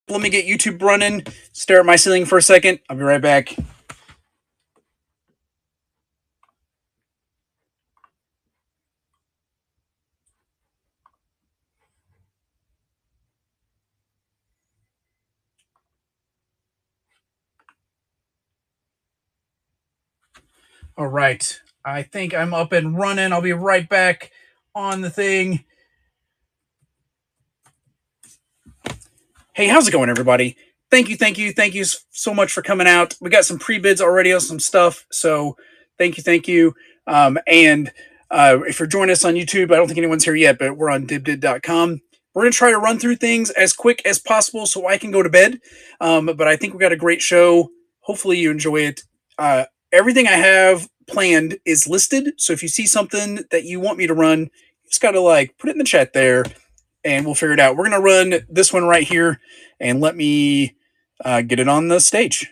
Let me get YouTube running, stare at my ceiling for a second. I'll be right back. All right. I think I'm up and running. I'll be right back on the thing. Hey, how's it going, everybody? Thank you so much for coming out. We got some pre-bids already on some stuff, so thank you. And if you're joining us on YouTube, I don't think anyone's here yet, but we're on dibdid.com. We're going to try to run through things as quick as possible so I can go to bed. But I think we got a great show. Hopefully you enjoy it. Everything I have planned is listed, so if you see something that you want me to run, you just got to put it in the chat there and we'll figure it out. We're going to run this one right here, and let me get it on the stage.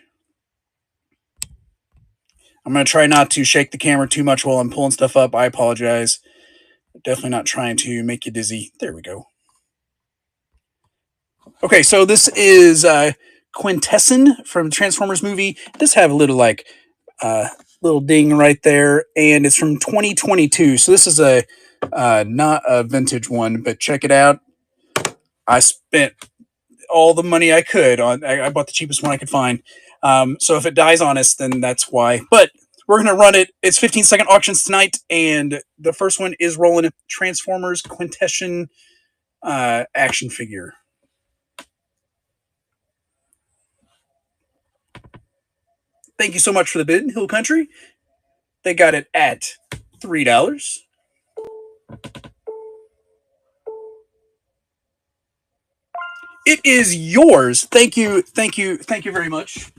I'm going to try not to shake the camera too much while I'm pulling stuff up. I apologize. Definitely not trying to make you dizzy. There we go. Okay, so this is Quintesson from Transformers movie. It does have a little little ding right there, and it's from 2022. So this is a not a vintage one, but check it out. I spent all the money I could on. I bought the cheapest one I could find. So if it dies on us, then that's why. But we're gonna run it. It's 15-second auctions tonight, and the first one is rolling Transformers Quintesson action figure. Thank you so much for the bid, Hill Country. They got it at $3. It is yours. Thank you very much.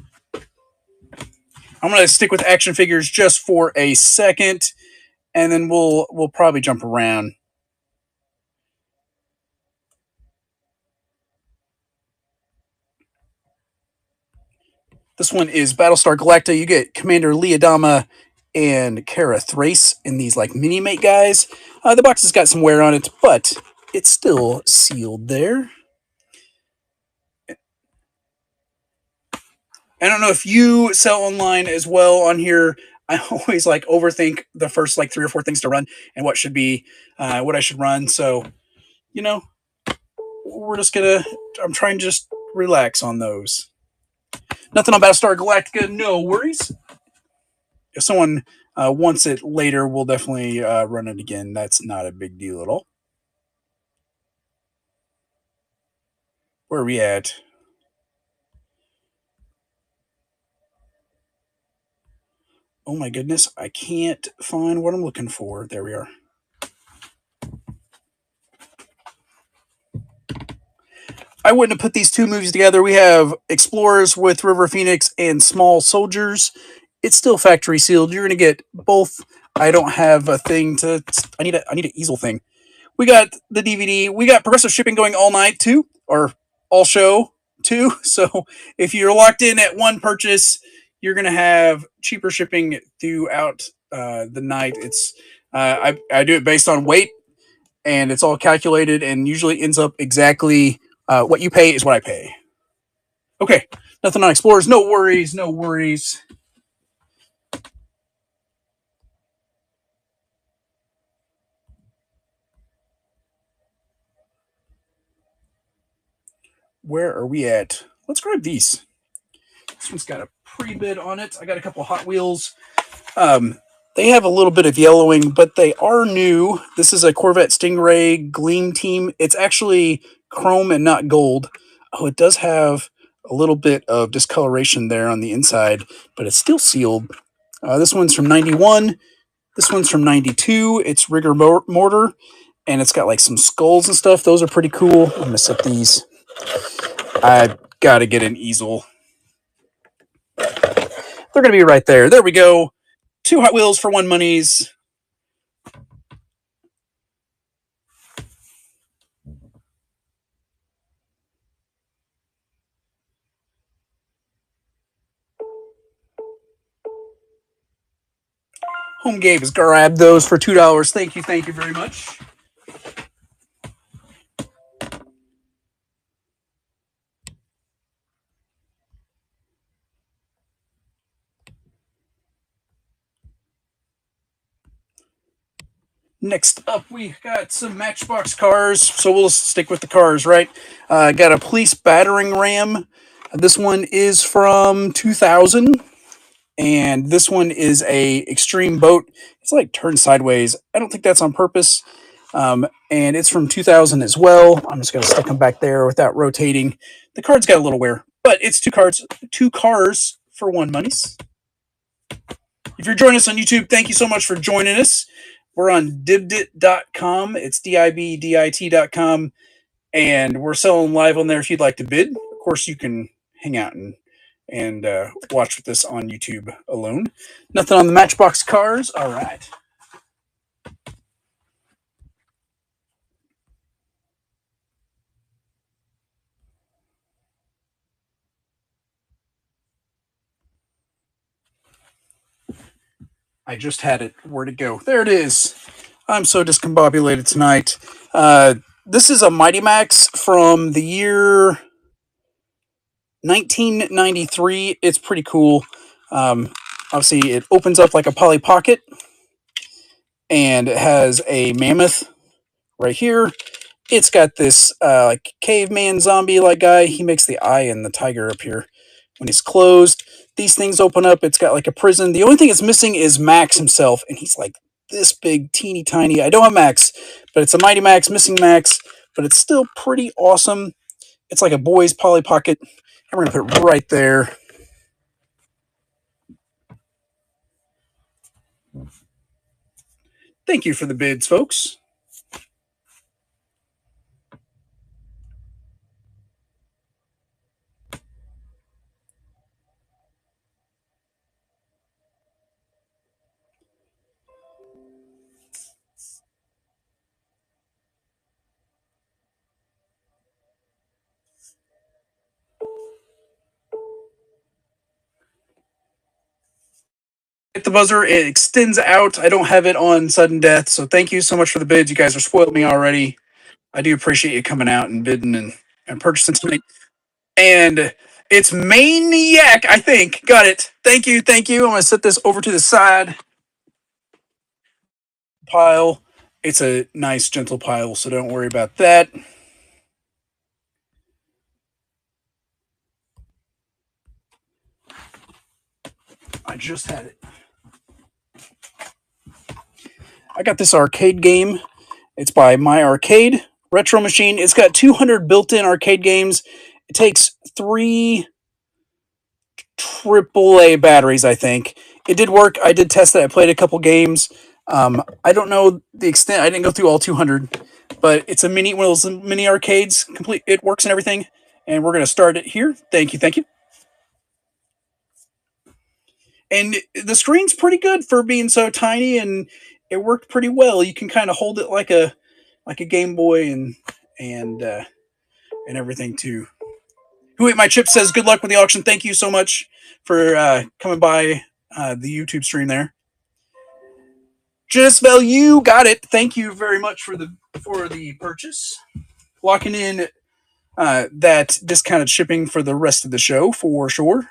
I'm gonna stick with action figures just for a second, and then we'll probably jump around. This one is Battlestar Galactica. You get Commander Leodama and Kara Thrace in these mini mate guys. The box has got some wear on it, but it's still sealed there. I don't know if you sell online as well on here. I always overthink the first 3 or 4 things to run and what should be what I should run. So, we're just gonna. I'm trying to just relax on those. Nothing on Battlestar Galactica. No worries. If someone wants it later, we'll definitely run it again. That's not a big deal at all. Where are we at? Oh my goodness, I can't find what I'm looking for. There we are. I wouldn't have put these two movies together. We have Explorers with River Phoenix and Small Soldiers. It's still factory sealed. You're gonna get both. I don't have a thing to. I need an easel thing. We got the DVD. We got progressive shipping going all night too, or all show too. So if you're locked in at one purchase, you're gonna have cheaper shipping throughout the night. It's I do it based on weight, and it's all calculated, and usually ends up exactly what you pay is what I pay. Okay, nothing on Explorers. No worries. No worries. Where are we at? Let's grab these. This one's got a pre-bid on it. I got a couple Hot Wheels. They have a little bit of yellowing, but they are new. This is a Corvette Stingray Gleam Team. It's actually chrome and not gold. Oh, it does have a little bit of discoloration there on the inside, but it's still sealed. This one's from 91. This one's from 92. It's rigor mortar, and it's got some skulls and stuff. Those are pretty cool. I'm going to set these. I got to get an easel. They're going to be right there. There we go. 2 Hot Wheels for 1 monies. Home Gabe has grabbed those for $2. Thank you very much. Next up, we got some Matchbox cars. So we'll stick with the cars, right? Got a police battering ram. This one is from 2000, and this one is a extreme boat. It's like turned sideways. I don't think that's on purpose. And it's from 2000 as well. I'm just gonna stick them back there without rotating. The card's got a little wear, but it's two cars for one monies. If you're joining us on YouTube, thank you so much for joining us. We're on dibdit.com. It's dibdit.com. And we're selling live on there if you'd like to bid. Of course, you can hang out and watch with us on YouTube alone. Nothing on the Matchbox cars. All right. I just had it. Where'd it go? There it is. I'm so discombobulated tonight. This is a Mighty Max from the year 1993. It's pretty cool. Obviously, it opens up like a Polly Pocket, and it has a mammoth right here. It's got this like caveman zombie like guy. He makes the eye and the tiger up here when he's closed. These things open up. It's got like a prison. The only thing it's missing is Max himself, and he's like this big, teeny tiny. I don't have Max, but it's a Mighty Max, missing Max, but it's still pretty awesome. It's like a boy's Polly Pocket, and we're gonna put it right there. Thank you for the bids, folks. Hit the buzzer. It extends out. I don't have it on sudden death, so thank you so much for the bids. You guys are spoiled me already. I do appreciate you coming out and bidding and purchasing tonight. And it's Maniac, I think. Got it. Thank you. Thank you. I'm going to set this over to the side pile. It's a nice, gentle pile, so don't worry about that. I just had it. I got this arcade game. It's by My Arcade Retro Machine. It's got 200 built-in arcade games. It takes 3 AAA batteries, I think. It did work. I did test it. I played a couple games. I don't know the extent. I didn't go through all 200, but it's a mini one of those mini arcades. Complete. It works and everything. And we're gonna start it here. Thank you. Thank you. And the screen's pretty good for being so tiny, and it worked pretty well. You can kind of hold it like a Game Boy and and everything too. Who ate my chip says good luck with the auction. Thank you so much for coming by the YouTube stream there. Just you got it. Thank you very much for the purchase. Locking in that discounted shipping for the rest of the show for sure.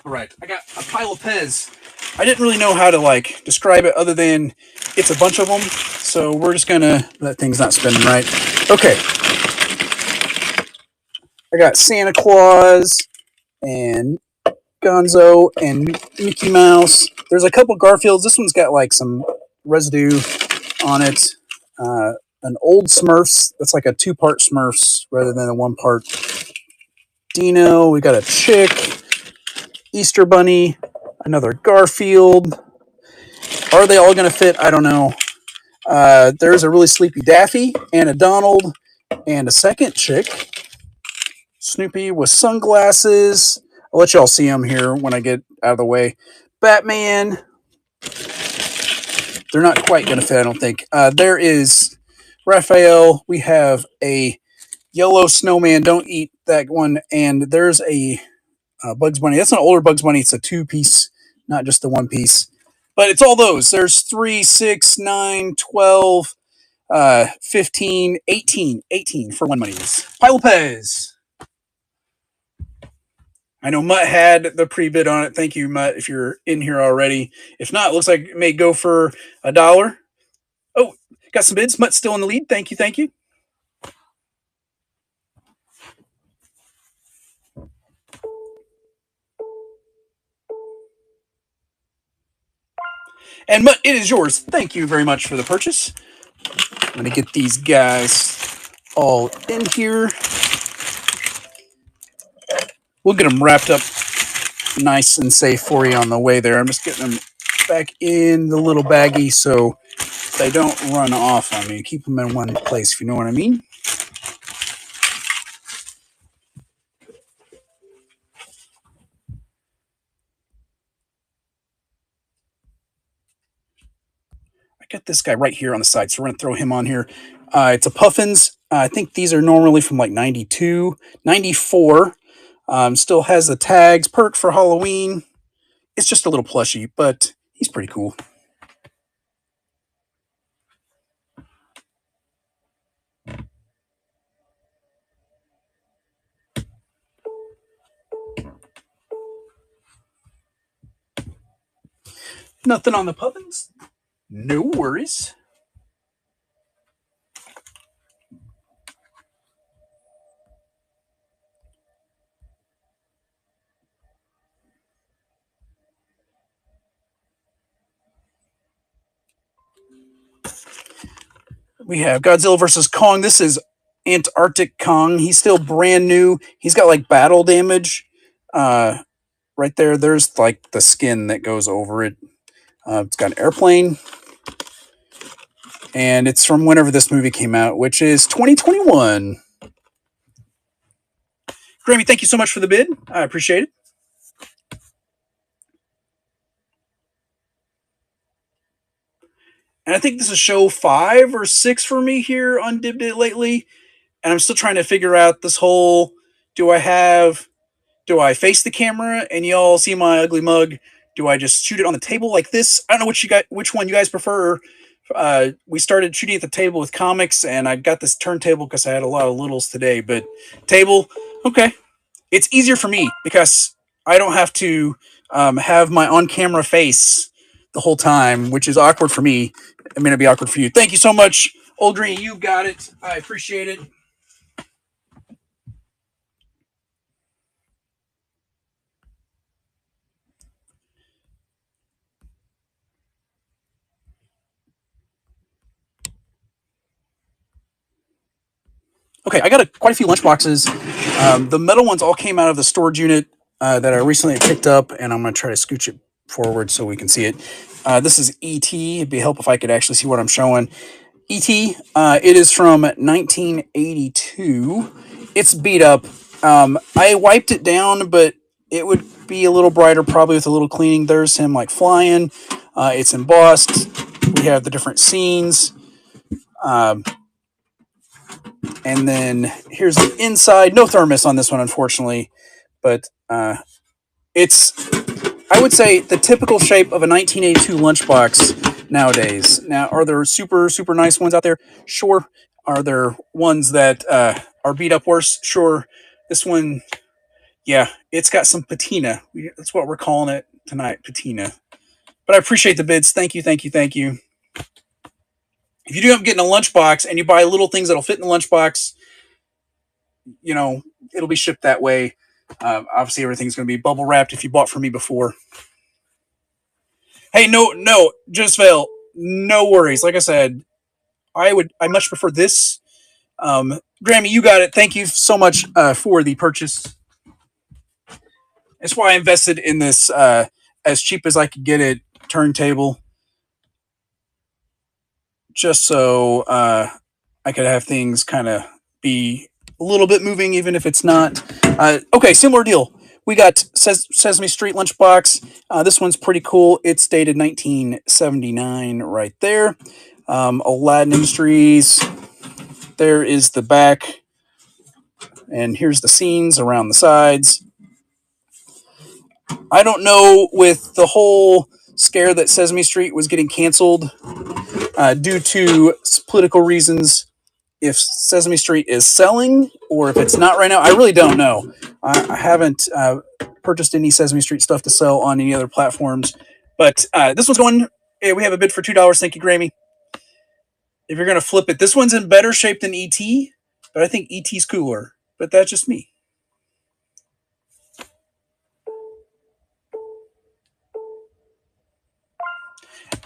All right, I got a pile of Pez. I didn't really know how to like describe it other than it's a bunch of them. So we're just gonna that thing's not spinning right. Okay. I got Santa Claus and Gonzo and Mickey Mouse. There's a couple Garfields. This one's got like some residue on it. An old Smurfs. That's like a 2-part Smurfs rather than a 1-part Dino. We got a Chick. Easter Bunny, another Garfield. Are they all going to fit? I don't know. There's a really sleepy Daffy and a Donald and a second Chick. Snoopy with sunglasses. I'll let y'all see them here when I get out of the way. Batman. They're not quite going to fit, I don't think. There is Raphael. We have a yellow snowman. Don't eat that one. And there's a Bugs Bunny. That's an older Bugs Bunny. It's a 2-piece, not just the 1-piece. But it's all those. There's 3, 6, 9, 12, 15, 18 for one monies. Pile Pez. I know Mutt had the pre-bid on it. Thank you, Mutt, if you're in here already. If not, it looks like it may go for $1. Oh, got some bids. Mutt's still in the lead. Thank you, thank you. And Mutt, it is yours. Thank you very much for the purchase. I'm going to get these guys all in here. We'll get them wrapped up nice and safe for you on the way there. I'm just getting them back in the little baggie so they don't run off on me. Keep them in one place, if you know what I mean. I got this guy right here on the side, so we're going to throw him on here. It's a Puffins. I think these are normally from like 92, 94. Still has the tags, perk for Halloween. It's just a little plushie, but he's pretty cool. Nothing on the Puffins? No worries. We have Godzilla versus Kong. This is Antarctic Kong. He's still brand new. He's got like battle damage. Right there, there's like the skin that goes over it. It's got an airplane. And it's from whenever this movie came out, which is 2021. Grammy, thank you so much for the bid. I appreciate it. And I think this is show 5 or 6 for me here on Dibbed It lately. And I'm still trying to figure out this whole do I face the camera and y'all see my ugly mug? Do I just shoot it on the table like this? I don't know which one you guys prefer. We started shooting at the table with comics, and I got this turntable because I had a lot of littles today. But table, okay, it's easier for me because I don't have to have my on-camera face the whole time, which is awkward for me. It may not be awkward for you. Thank you so much, Old Green. You got it. I appreciate it. Okay, I got quite a few lunch boxes. The metal ones all came out of the storage unit that I recently picked up, and I'm going to try to scooch it forward so we can see it. This is E.T. It'd be helpful if I could actually see what I'm showing. E.T. It is from 1982. It's beat up. I wiped it down, but it would be a little brighter probably with a little cleaning. There's him like flying. It's embossed. We have the different scenes. And then here's the inside. No thermos on this one, unfortunately. But it's, I would say, the typical shape of a 1982 lunchbox nowadays. Now, are there super, super nice ones out there? Sure. Are there ones that are beat up worse? Sure. This one, yeah, it's got some patina. That's what we're calling it tonight, patina. But I appreciate the bids. Thank you, thank you, thank you. If you do end up getting a lunchbox and you buy little things that'll fit in the lunchbox, you know, it'll be shipped that way. Obviously, everything's going to be bubble wrapped if you bought from me before. Hey, no, just fail. No worries. Like I said, I much prefer this. Grammy, you got it. Thank you so much for the purchase. That's why I invested in this as cheap as I could get it turntable, just so I could have things kind of be a little bit moving, even if it's not. Okay, similar deal. We got Sesame Street lunchbox. This one's pretty cool. It's dated 1979 right there. Aladdin Industries. There is the back. And here's the scenes around the sides. I don't know, with the whole scare that Sesame Street was getting canceled due to political reasons, if Sesame Street is selling or if it's not right now. I really don't know. I haven't purchased any Sesame Street stuff to sell on any other platforms. But this one's going. We have a bid for $2. Thank you, Grammy. If you're going to flip it, this one's in better shape than ET, but I think ET's cooler. But that's just me.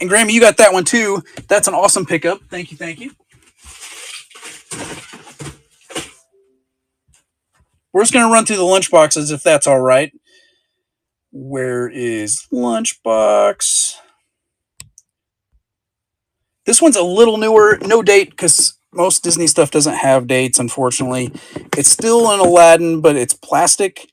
And Grammy, you got that one too. That's an awesome pickup. Thank you, thank you. We're just going to run through the lunchboxes if that's all right. Where is lunchbox? This one's a little newer. No date because most Disney stuff doesn't have dates, unfortunately. It's still an Aladdin, but it's plastic.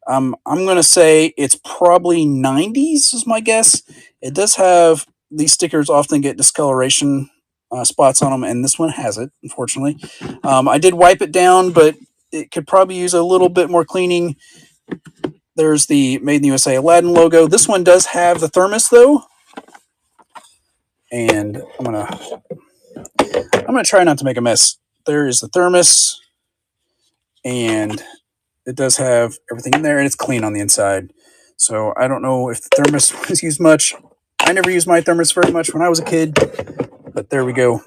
I'm going to say it's probably 90s is my guess. It does have, these stickers often get discoloration spots on them, and this one has it, unfortunately. I did wipe it down, but it could probably use a little bit more cleaning. There's the Made in the USA Aladdin logo. This one does have the thermos, though. And I'm gonna try not to make a mess. There is the thermos, and it does have everything in there, and it's clean on the inside. So I don't know if the thermos was used much. I never used my thermos very much when I was a kid, but there we go.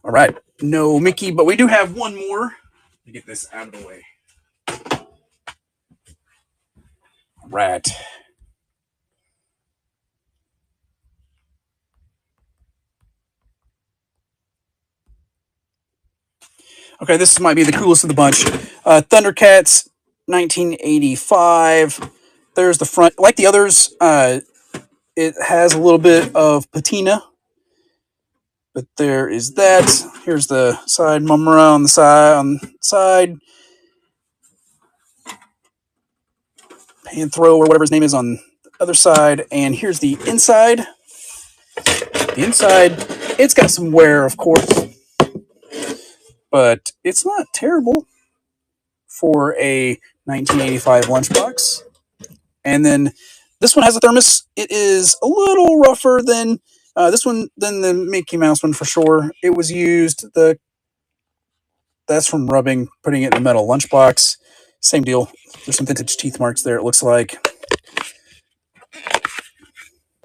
All right, no Mickey, but we do have one more to get this out of the way. Right. Okay, this might be the coolest of the bunch. Thundercats, 1985. There's the front. Like the others, it has a little bit of patina. But there is that. Here's the side, Mumra on the side. Panthro, or whatever his name is, on the other side. And here's the inside. The inside, it's got some wear, of course, but it's not terrible for a 1985 lunchbox. And then this one has a thermos. It is a little rougher than this one, than the Mickey Mouse one for sure. It was used, that's from rubbing, putting it in a metal lunchbox. Same deal. There's some vintage teeth marks there, it looks like.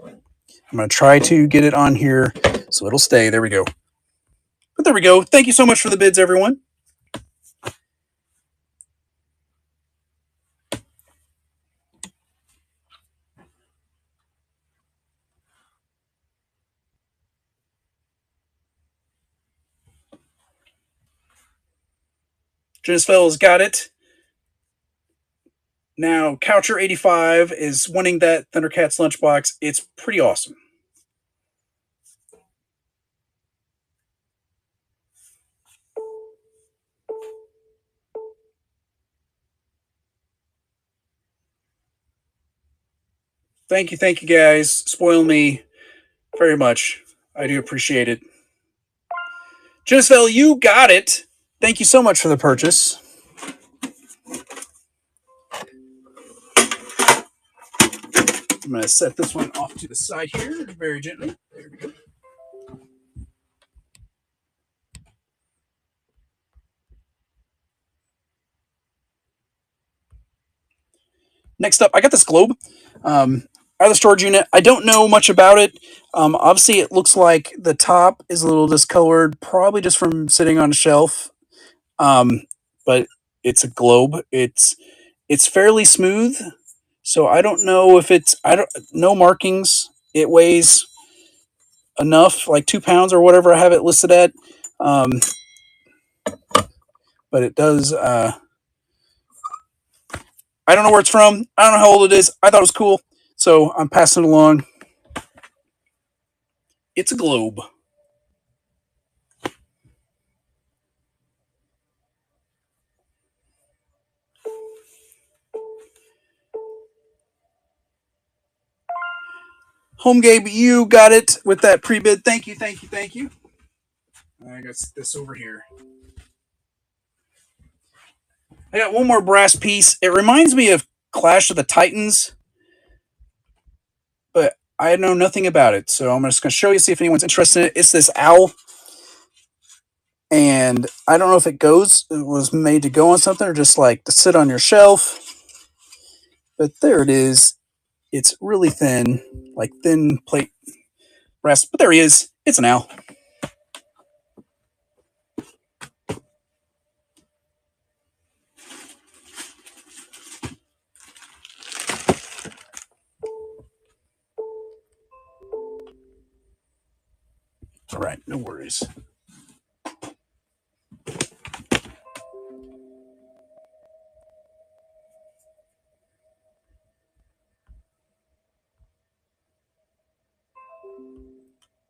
I'm going to try to get it on here so it'll stay. There we go. But there we go. Thank you so much for the bids, everyone. Genesfel's got it. Now, Coucher85 is wanting that Thundercats lunchbox. It's pretty awesome. Thank you guys. Spoil me very much. I do appreciate it. Genesfell, you got it. Thank you so much for the purchase. I'm going to set this one off to the side here very gently. There we go. Next up, I got this globe out of the storage unit. I don't know much about it. Obviously, it looks like the top is a little discolored, probably just from sitting on a shelf. But it's a globe. It's fairly smooth, so I don't know if it's no markings. It weighs enough, like 2 pounds or whatever I have it listed at. But it does. I don't know where it's from. I don't know how old it is. I thought it was cool, so I'm passing it along. It's a globe. Home Gabe, you got it with that pre-bid. Thank you. I got this over here. I got one more brass piece. It reminds me of Clash of the Titans, but I know nothing about it. So I'm just going to show you, see if anyone's interested in it. It's this owl, and I don't know if it was made to go on something or just like to sit on your shelf. But there it is. It's really thin, like thin plate brass. But there he is. It's an owl. All right, no worries.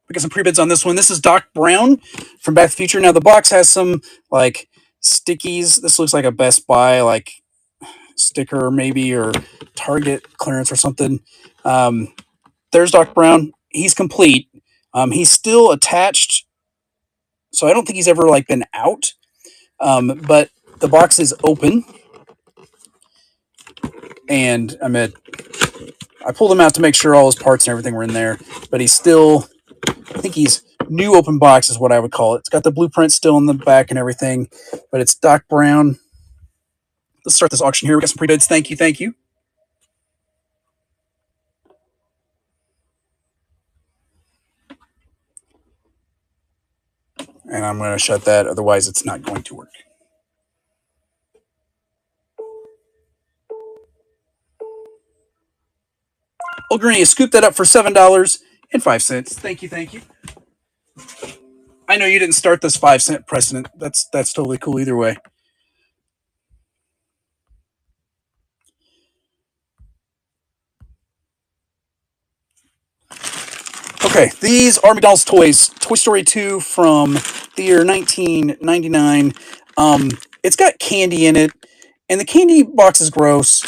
We got some pre-bids on this one. This is Doc Brown from Back to the Future. Now the box has some like stickies. This looks like a Best Buy like sticker maybe, or Target clearance or something. There's Doc Brown. He's complete. He's still attached, so I don't think he's ever like been out. But the box is open, and I pulled him out to make sure all his parts and everything were in there. But he's still, I think he's new open box is what I would call it. It's got the blueprint still in the back and everything, but it's Doc Brown. Let's start this auction here. We got some pre-bids. Thank you, thank you. And I'm going to shut that, otherwise it's not going to work. Old Granny, scoop that up for $7.05. Thank you, thank you. I know you didn't start this 5 cent precedent. That's totally cool either way. Okay, these are McDonald's toys. Toy Story 2 from the year 1999. It's got candy in it, and the candy box is gross.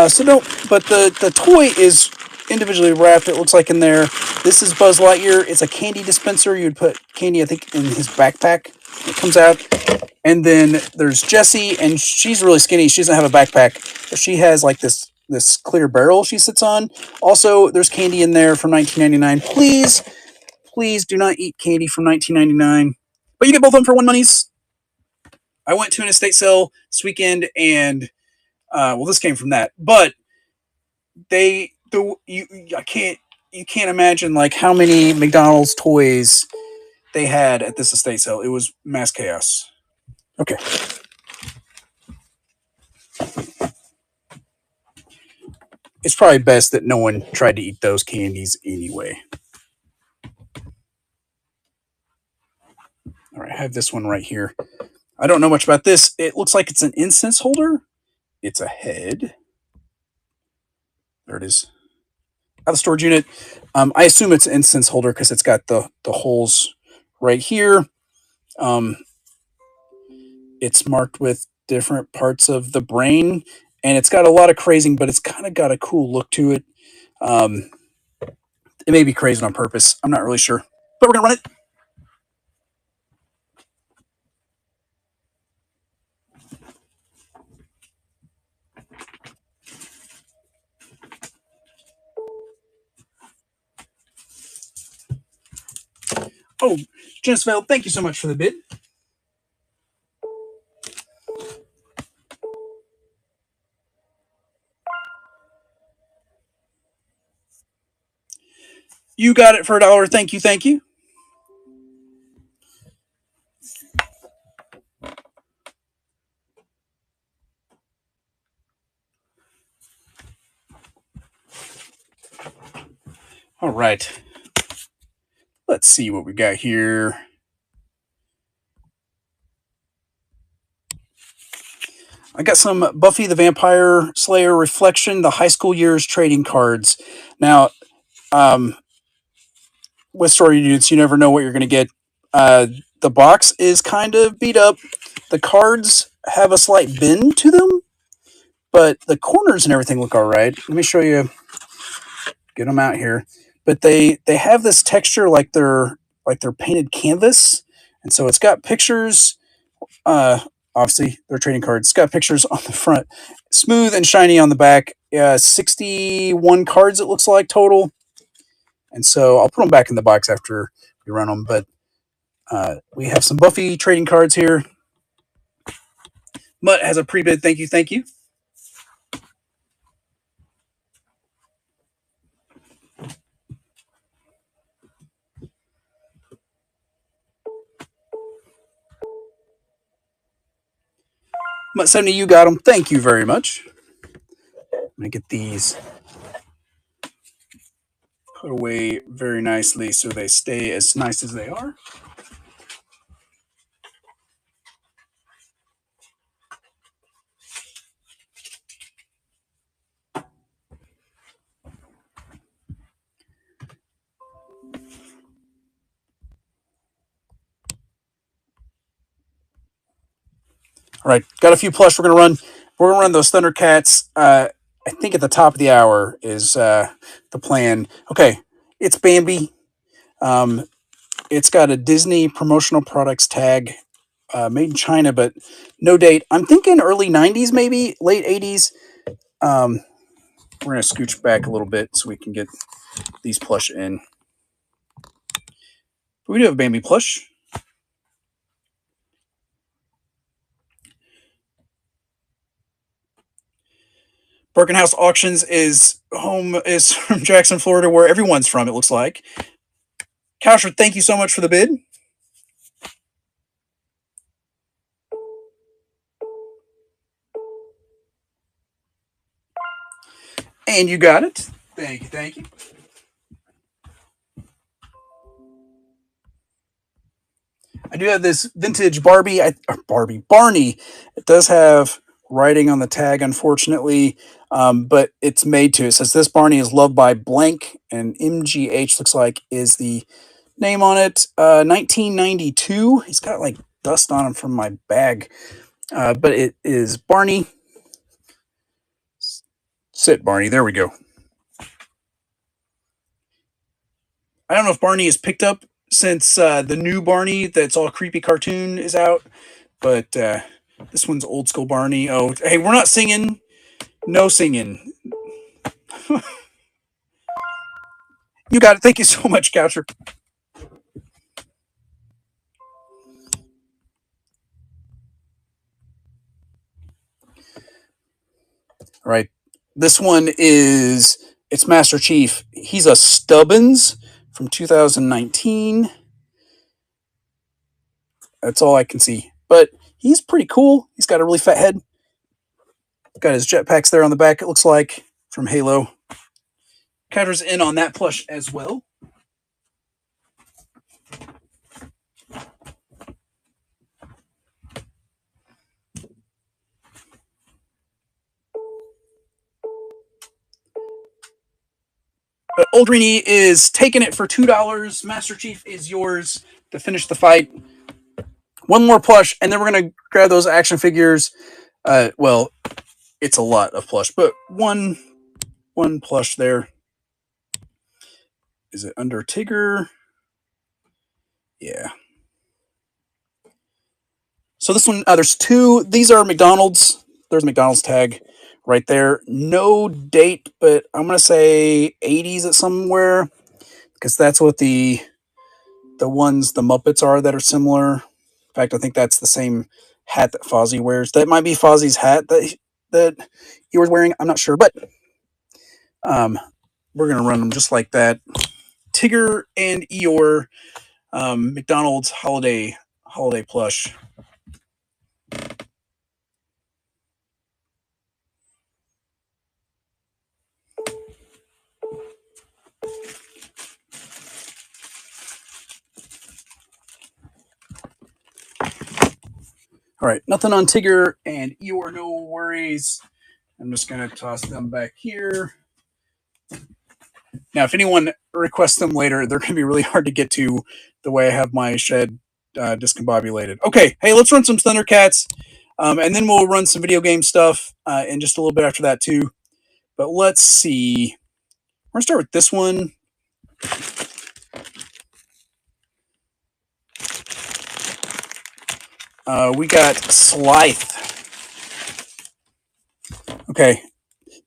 So don't. But the toy is individually wrapped. It looks like in there. This is Buzz Lightyear. It's a candy dispenser. You'd put candy, I think, in his backpack. It comes out. And then there's Jessie, and she's really skinny. She doesn't have a backpack, but she has like this clear barrel she sits on. Also, there's candy in there from 1999. Please do not eat candy from 1999. But you get both of them for one monies. I went to an estate sale this weekend, and well, this came from that. But you can't imagine like how many McDonald's toys they had at this estate sale. It was mass chaos. Okay. It's probably best that no one tried to eat those candies anyway. All right, I have this one right here. I don't know much about this. It looks like it's an incense holder. It's a head. There it is. Out of the storage unit. I assume it's an incense holder because it's got the holes right here. It's marked with different parts of the brain, and it's got a lot of crazing, but it's kind of got a cool look to it. It may be crazed on purpose. I'm not really sure, but we're gonna run it. Oh, Jensfeld, thank you so much for the bid. You got it for $1. Thank you, thank you. All right. Let's see what we got here. I got some Buffy the Vampire Slayer Reflection, the high school years trading cards. Now, with story units, you never know what you're going to get. The box is kind of beat up. The cards have a slight bend to them, but the corners and everything look all right. Let me show you. Get them out here. But they have this texture like they're painted canvas, and so it's got pictures Obviously, they're trading cards. It's got pictures on the front. Smooth and shiny on the back. 61 cards, it looks like, total. And so I'll put them back in the box after we run them. But we have some Buffy trading cards here. Mutt has a pre-bid. Thank you, thank you. Mutt 70, you got them. Thank you very much. I'm going to get these put away very nicely so they stay as nice as they are. All right, got a few plush we're gonna run. We're gonna run those Thundercats. I think at the top of the hour is the plan. Okay, it's Bambi. It's got a Disney promotional products tag, made in China, but no date. I'm thinking early '90s, maybe late '80s. We're gonna scooch back a little bit so we can get these plush in. But we do have Bambi plush. Birkenhouse Auctions is from Jackson, Florida, where everyone's from. It looks like. Coucher, thank you so much for the bid. And you got it. Thank you, thank you. I do have this vintage Barney. It does have writing on the tag, unfortunately, but it's made to. It says this Barney is loved by blank, and MGH looks like is the name on it. 1992. He's got like dust on him from my bag, but it is Barney. Sit, Barney. There we go. I don't know if Barney is picked up since the new Barney that's all creepy cartoon is out, but this one's old school Barney. Oh, hey, we're not singing. No singing. You got it. Thank you so much, Coucher. All right. This one it's Master Chief. He's a Stubbins from 2019. That's all I can see. But he's pretty cool. He's got a really fat head. Got his jetpacks there on the back, it looks like, from Halo. Coucher's in on that plush as well. But Old Rini is taking it for $2. Master Chief is yours to finish the fight. One more plush, and then we're going to grab those action figures. Well, it's a lot of plush, but one plush there. Is it under Tigger? Yeah. So this one, there's two. These are McDonald's. There's a McDonald's tag right there. No date, but I'm going to say 80s at somewhere, because that's what the ones, the Muppets are that are similar. In fact, I think that's the same hat that Fozzie wears. That might be Fozzie's hat that he was wearing. I'm not sure, but we're gonna run them just like that. Tigger and Eeyore, McDonald's holiday plush. All right, nothing on Tigger and Eeyore, no worries. I'm just gonna toss them back here. Now, if anyone requests them later, they're gonna be really hard to get to the way I have my shed discombobulated. Okay, hey, let's run some Thundercats, and then we'll run some video game stuff in just a little bit after that too. But let's see. We're gonna start with this one. We got Slythe. Okay,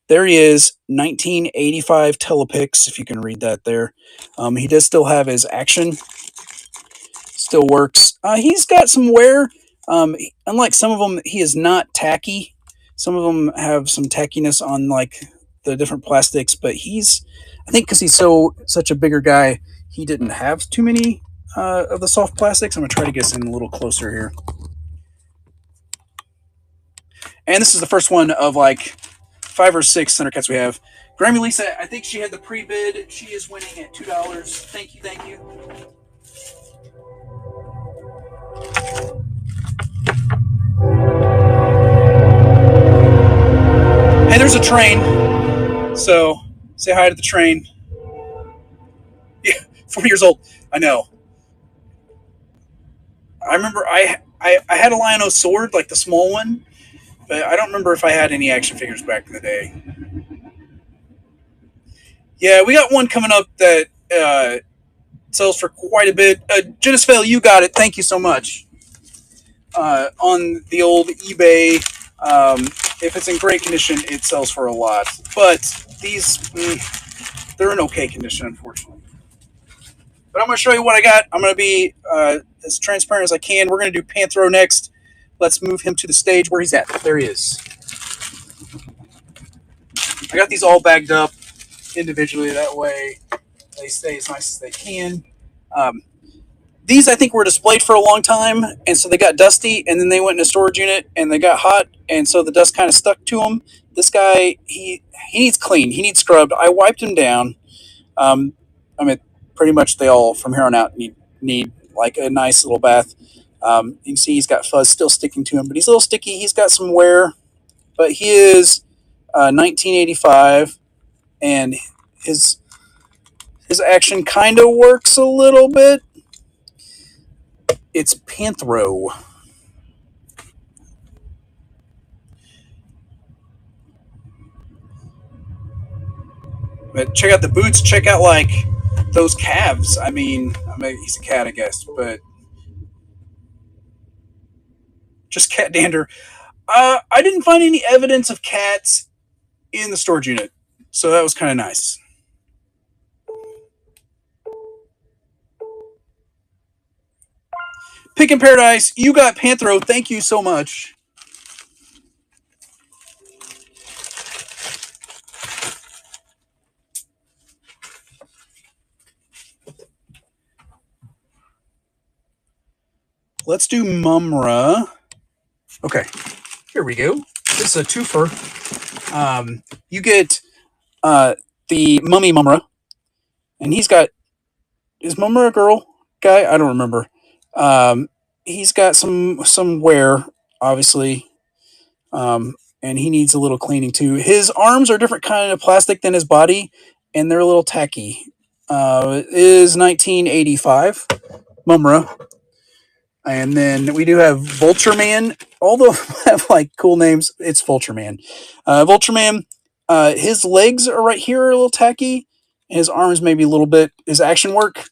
there he is, 1985 Telepix, if you can read that there. He does still have his action, still works. He's got some wear. Unlike some of them, he is not tacky. Some of them have some tackiness on like the different plastics, but I think because he's such a bigger guy, he didn't have too many of the soft plastics. I'm gonna try to get in a little closer here. And this is the first one of like 5 or 6 Thundercats we have. Grammy Lisa, I think she had the pre-bid. She is winning at $2. Thank you, thank you. Hey, there's a train. So say hi to the train. Yeah, 4 years old. I know. I remember I had a Lion-O sword, like the small one, but I don't remember if I had any action figures back in the day. Yeah, we got one coming up that sells for quite a bit. Genisfell, you got it. Thank you so much. On the old eBay, if it's in great condition, it sells for a lot. But these, they're in okay condition, unfortunately. But I'm going to show you what I got. I'm going to be as transparent as I can. We're going to do Panthro next. Let's move him to the stage where he's at. There he is. I got these all bagged up individually. That way they stay as nice as they can. These I think were displayed for a long time, and so they got dusty, and then they went in a storage unit, and they got hot, and so the dust kind of stuck to them. This guy, he needs cleaned. He needs scrubbed. I wiped him down. I mean, pretty much they all from here on out need like a nice little bath. You can see he's got fuzz still sticking to him, but he's a little sticky. He's got some wear, but he is 1985, and his action kind of works a little bit. It's Panthro. But check out the boots. Check out like those calves. I mean, he's a cat, I guess, but just cat dander. I didn't find any evidence of cats in the storage unit, so that was kind of nice. Pick in Paradise, you got Panthro. Thank you so much. Let's do Mumm-Ra. Okay, here we go. This is a twofer. You get the Mummy Mumm-Ra, and he's got, is Mumm-Ra a girl guy? I don't remember. He's got some wear, obviously, and he needs a little cleaning too. His arms are different kind of plastic than his body, and they're a little tacky. It is 1985 Mumm-Ra. And then we do have Vulture Man. Although have like cool names, it's Vulture Man. Vulture Man, his legs are right here, a little tacky. His arms maybe a little bit. His action work,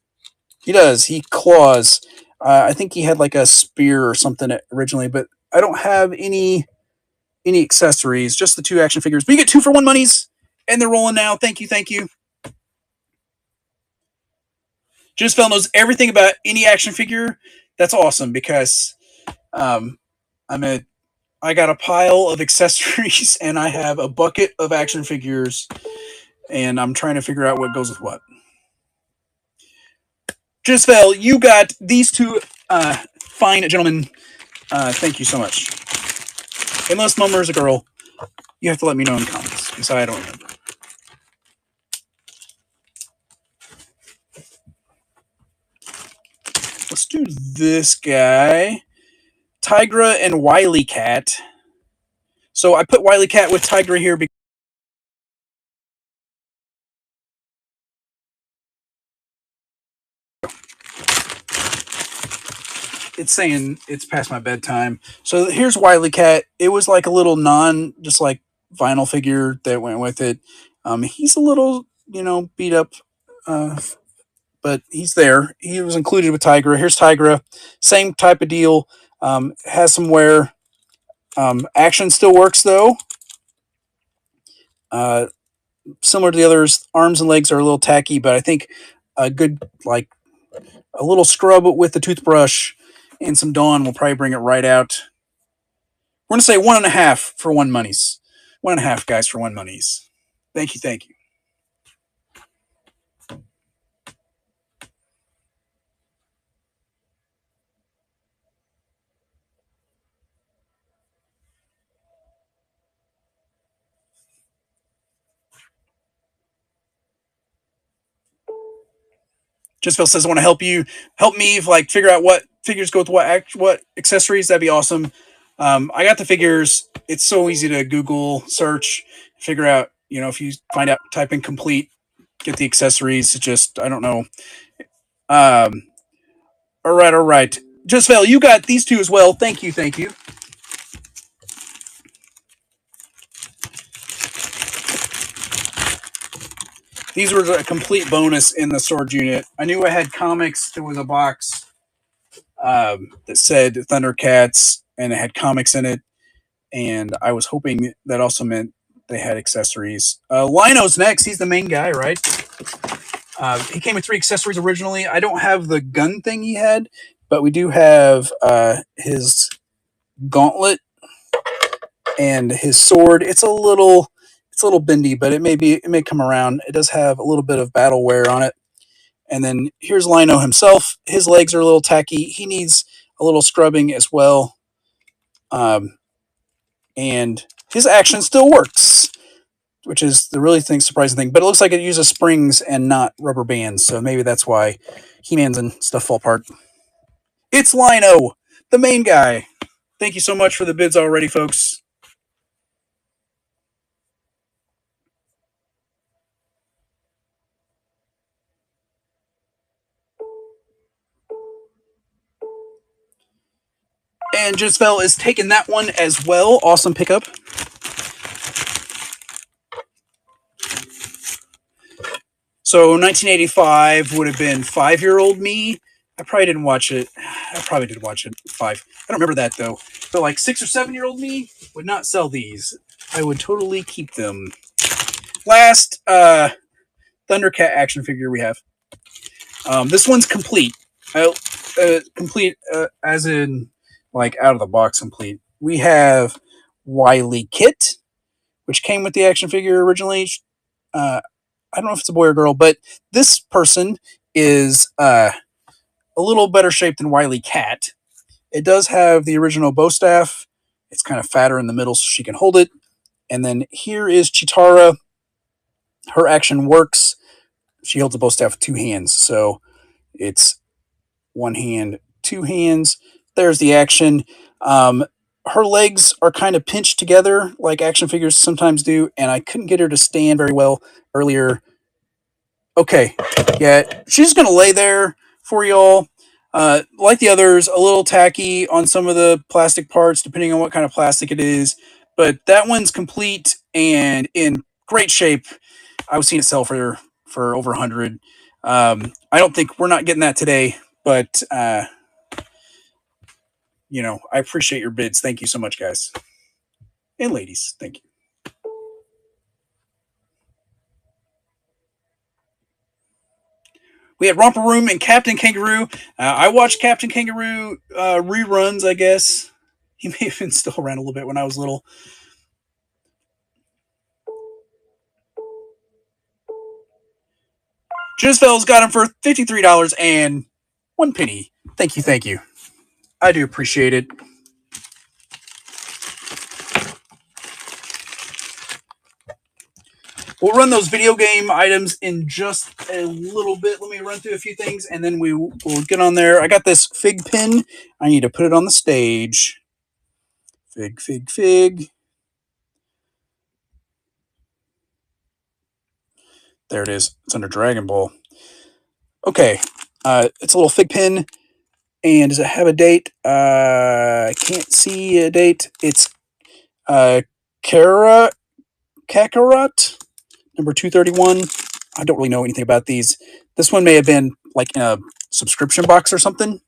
he does. He claws. I think he had like a spear or something originally, but I don't have any accessories. Just the 2 action figures. But you get 2 for 1 monies, and they're rolling now. Thank you, thank you. Genisfell knows everything about any action figure. That's awesome because I got a pile of accessories and I have a bucket of action figures, and I'm trying to figure out what goes with what. Genisfell, you got these 2 fine gentlemen. Thank you so much. Unless Mumm-Ra is a girl, you have to let me know in the comments because I don't remember. Let's do this guy. Tigra and Wily Cat. So I put Wily Cat with Tigra here because it's saying it's past my bedtime. So here's Wily Cat. It was like a little just like vinyl figure that went with it. He's a little, beat up, but he's there. He was included with Tigra. Here's Tigra. Same type of deal. Has some wear. Action still works though. Similar to the others, arms and legs are a little tacky, but I think a good like a little scrub with the toothbrush and some Dawn will probably bring it right out. We're gonna say 1.5 for 1 monies. 1.5 guys for 1 monies. Thank you, thank you. Justfell says, I want to help me like figure out what figures go with what accessories. That'd be awesome. I got the figures. It's so easy to Google search, figure out. If you find out, type in complete, get the accessories. It just I don't know. Um, all right, all right. Justfell, you got these two as well. Thank you, thank you. These were a complete bonus in the storage unit. I knew I had comics. There was a box that said Thundercats, and it had comics in it. And I was hoping that also meant they had accessories. Lino's next. He's the main guy, right? He came with 3 accessories originally. I don't have the gun thing he had, but we do have his gauntlet and his sword. It's a little bendy, but it may come around. It does have a little bit of battle wear on it. And then here's Lino himself. His legs are a little tacky. He needs a little scrubbing as well. And his action still works, which is the really surprising thing. But it looks like it uses springs and not rubber bands, so maybe that's why He-Mans and stuff fall apart. It's Lino, the main guy. Thank you so much for the bids already, folks. And Giselle is taking that one as well. Awesome pickup. So 1985 would have been 5-year-old me. I probably didn't watch it. I probably did watch it 5. I don't remember that though. But like 6 or 7-year-old me would not sell these. I would totally keep them. Last Thundercat action figure we have. This one's complete. Complete as in like out of the box complete. We have Wily Kit, which came with the action figure originally. I don't know if it's a boy or girl, but this person is a little better shaped than Wily Cat. It does have the original bow staff. It's kind of fatter in the middle so she can hold it. And then here is Chitara. Her action works. She holds a bow staff with 2 hands. So it's 1 hand, 2 hands. There's the action. Her legs are kind of pinched together like action figures sometimes do, and I couldn't get her to stand very well earlier. Okay, yeah, she's going to lay there for y'all. Like the others, a little tacky on some of the plastic parts, depending on what kind of plastic it is. But that one's complete and in great shape. I was seeing it sell for over 100. I don't think we're not getting that today, but I appreciate your bids. Thank you so much, guys and ladies. Thank you. We had Romper Room and Captain Kangaroo. I watched Captain Kangaroo reruns, I guess. He may have been still around a little bit when I was little. Gisvelle's got him for $53 and 1 penny. Thank you, thank you. I do appreciate it. We'll run those video game items in just a little bit. Let me run through a few things, and then we'll get on there. I got this fig pin. I need to put it on the stage. Fig, fig, fig. There it is. It's under Dragon Ball. Okay. It's a little fig pin. And does it have a date? I can't see a date. It's Kakarot number 231. I don't really know anything about these. This one may have been like in a subscription box or something.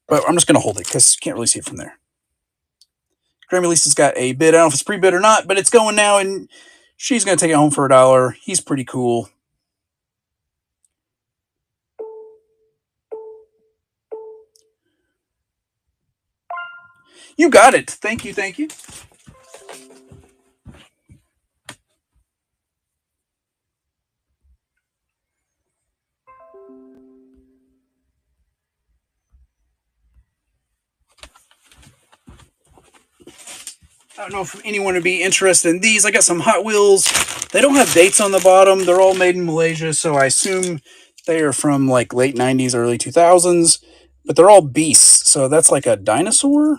but I'm just going to hold it because you can't really see it from there. Grammy Lisa's got a bid. I don't know if it's pre-bid or not, but it's going now, and she's going to take it home for $1. He's pretty cool. You got it. Thank you. Thank you. I don't know if anyone would be interested in these. I got some Hot Wheels. They don't have dates on the bottom. They're all made in Malaysia, so I assume they are from like late 90s, early 2000s. But they're all beasts. So that's like a dinosaur.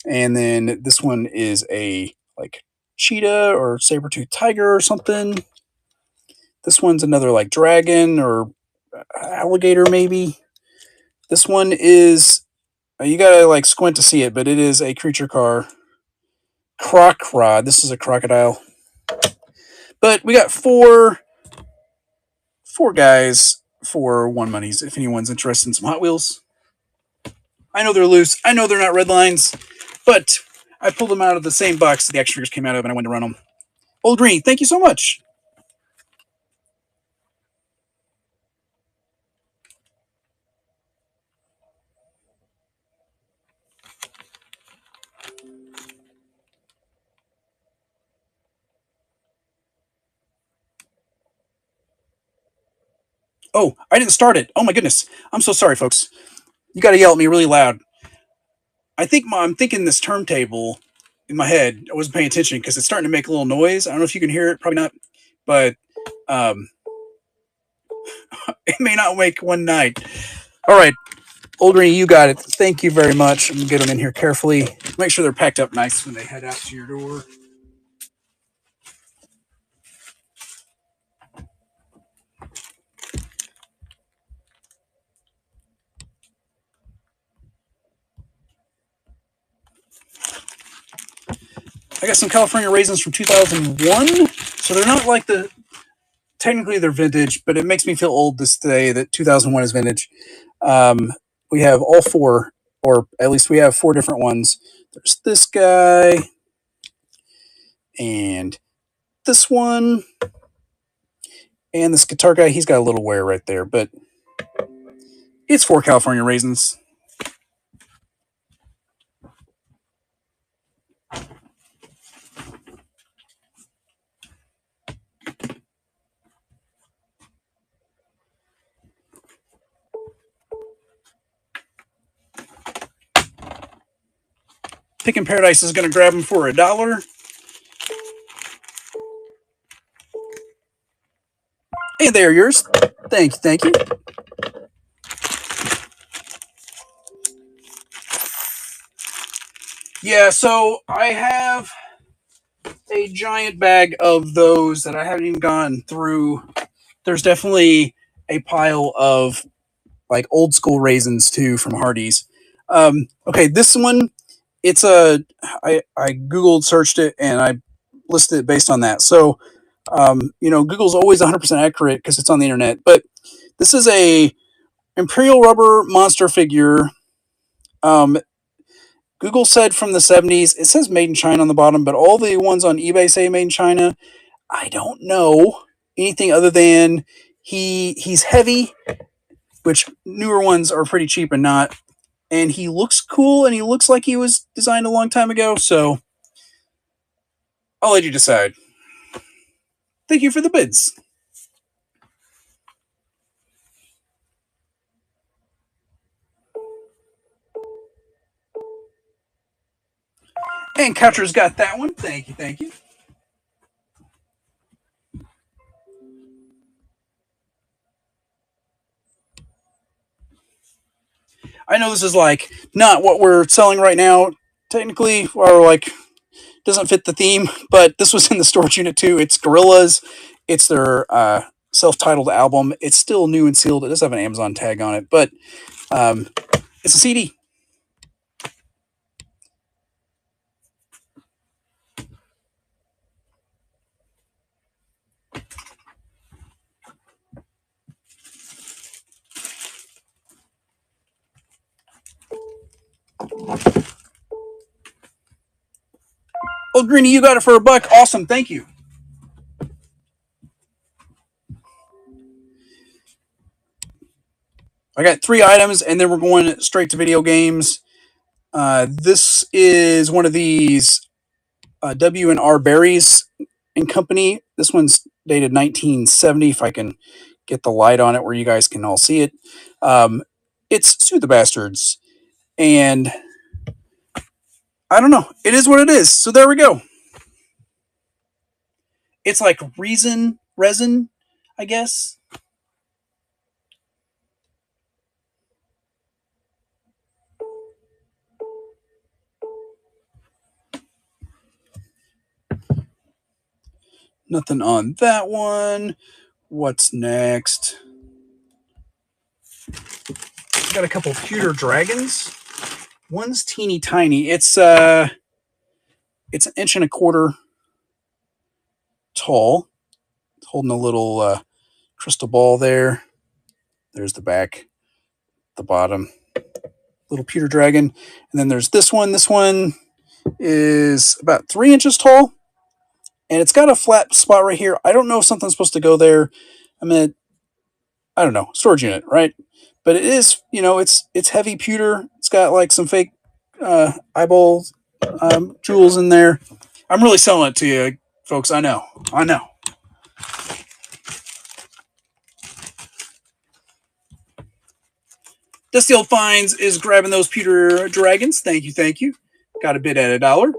And then this one is a like cheetah or saber-toothed tiger or something. This one's another like dragon or alligator maybe. This one is you gotta like squint to see it, but it is a creature car. Crocrod. This is a crocodile. But we got four guys for one monies. If anyone's interested in some Hot Wheels, I know they're loose. I know they're not red lines, but I pulled them out of the same box the action figures came out of, and I went to run them. Old Green, thank you so much. Oh, I didn't start it. Oh my goodness. I'm so sorry, folks. You got to yell at me really loud. I'm thinking this turntable in my head. I wasn't paying attention because it's starting to make a little noise. I don't know if you can hear it. Probably not. But it may not wake one night. All right. Old Green, you got it. Thank you very much. I'm going to get them in here carefully. Make sure they're packed up nice when they head out to your door. I got some California raisins from 2001. So they're not like technically they're vintage, but it makes me feel old this day that 2001 is vintage. We have all four, or at least we have four different ones. There's this guy, and this one, and this guitar guy. He's got a little wear right there, but it's four California raisins. Pickin' Paradise is going to grab them for $1. And they are yours. Thank you, thank you. Yeah, so I have a giant bag of those that I haven't even gone through. There's definitely a pile of like old school raisins too from Hardee's. Okay, this one, it's I googled, searched it, and I listed it based on that. So, Google's always 100% accurate because it's on the internet. But this is a Imperial Rubber monster figure. Um, Google said from the 70s. It says made in China on the bottom, but all the ones on eBay say made in China. I don't know anything other than he's heavy, which newer ones are pretty cheap and not. And he looks cool, and he looks like he was designed a long time ago. So I'll let you decide. Thank you for the bids. And Coucher's got that one. Thank you, thank you. I know this is like not what we're selling right now, technically, or like doesn't fit the theme, but this was in the storage unit too. It's Gorillaz. It's their self-titled album. It's still new and sealed. It does have an Amazon tag on it, but um, it's a CD. Oh, Greeny, you got it for $1. Awesome. Thank you. I got 3 items, and then we're going straight to video games. This is one of these W&R Berries and Company. This one's dated 1970. If I can get the light on it where you guys can all see it. It's Sue the Bastards. And I don't know. It is what it is. So there we go. It's like resin, I guess. Nothing on that one. What's next? Got a couple pewter dragons. One's teeny tiny. It's an 1.25 inches tall. It's holding a little crystal ball there. There's the back, the bottom. Little pewter dragon. And then there's this one. This one is about 3 inches tall. And it's got a flat spot right here. I don't know if something's supposed to go there. I don't know, storage unit, right? But it is, it's heavy pewter. It's got like some fake eyeball jewels in there. I'm really selling it to you, folks. I know. Dusty Old Finds is grabbing those pewter dragons. Thank you. Got a bid at $1.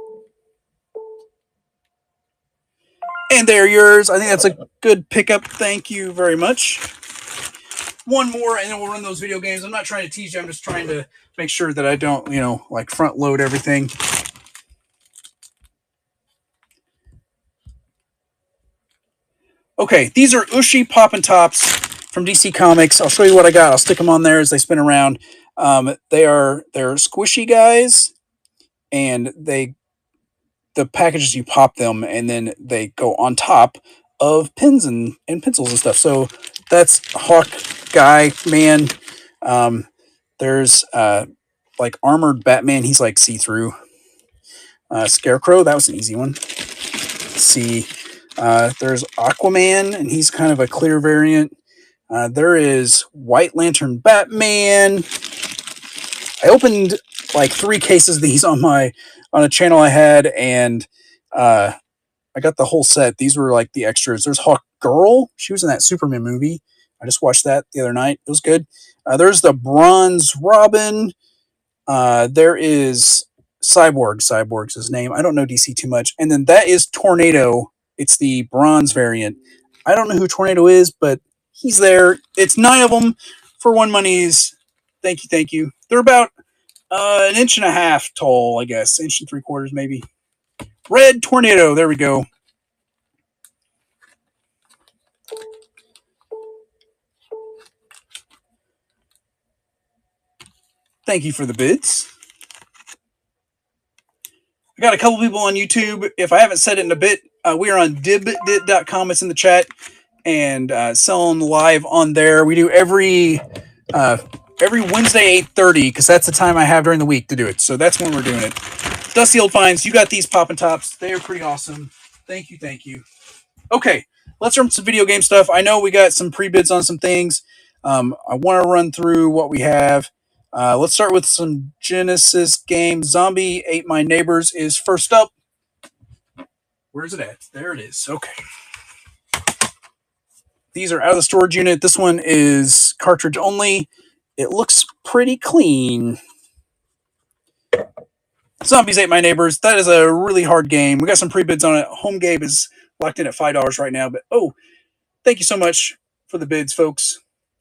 And they're yours. I think that's a good pickup. Thank you very much. One more, and then we'll run those video games. I'm not trying to tease you. I'm just trying to make sure that I don't, like front load everything. Okay, these are Ushi Poppin' Tops from DC Comics. I'll show you what I got. I'll stick them on there as they spin around. They're squishy guys, and the packages, you pop them, and then they go on top of pins and pencils and stuff. So that's Hawk Guy Man. There's like armored Batman. He's like see-through. Scarecrow. That was an easy one. Let's see. There's Aquaman, and he's kind of a clear variant. There is White Lantern Batman. I opened like 3 cases of these on a channel I had, and I got the whole set. These were like the extras. There's Hawk Girl. She was in that Superman movie. I just watched that the other night. It was good. There's the Bronze Robin. There is Cyborg. Cyborg's his name. I don't know DC too much. And then that is Tornado. It's the bronze variant. I don't know who Tornado is, but he's there. It's 9 of them for 1 monies. Thank you. They're about 1.5 inches tall, I guess. 1.75 inches, maybe. Red Tornado. There we go. Thank you for the bids. I got a couple people on YouTube. If I haven't said it in a bit, we are on dibdit.com. It's in the chat, and selling live on there. We do every Wednesday 8:30 because that's the time I have during the week to do it. So that's when we're doing it. Dusty Old Finds, you got these Poppin' Tops. They are pretty awesome. Thank you. Okay, let's run some video game stuff. I know we got some pre-bids on some things. I want to run through what we have. Let's start with some Genesis games. Zombie Ate My Neighbors is first up. Where's it at? There it is. Okay. These are out of the storage unit. This one is cartridge only. It looks pretty clean. Zombies Ate My Neighbors. That is a really hard game. We got some pre-bids on it. Home game is locked in at $5 right now. But thank you so much for the bids, folks.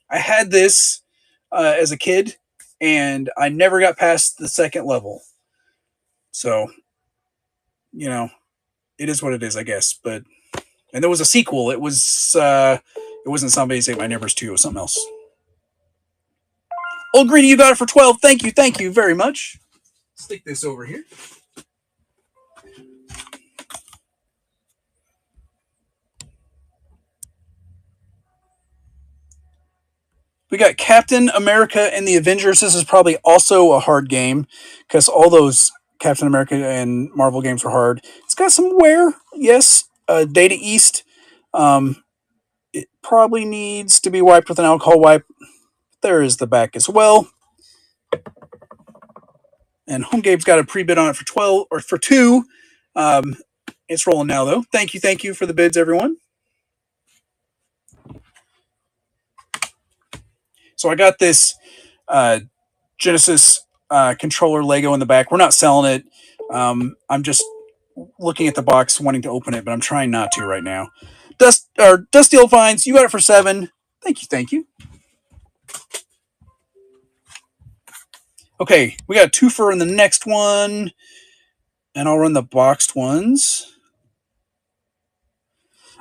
I had this as a kid, and I never got past the second level. So, it is what it is, I guess. And there was a sequel. It wasn't Zombies Ate My Neighbors 2. It was something else. Old Greedy, you got it for 12. Thank you very much. Stick this over here. We got Captain America and the Avengers. This is probably also a hard game because all those Captain America and Marvel games were hard. It's got some wear, yes. Data East. It probably needs to be wiped with an alcohol wipe. There is the back as well. And Home Game's got a pre-bid on it for 12 or for 2. It's rolling now though. Thank you for the bids, everyone. So I got this Genesis controller Lego in the back. We're not selling it. I'm just looking at the box, wanting to open it, but I'm trying not to right now. Dusty Old Finds, you got it for 7. Thank you. Okay, we got a twofer in the next one, and I'll run the boxed ones.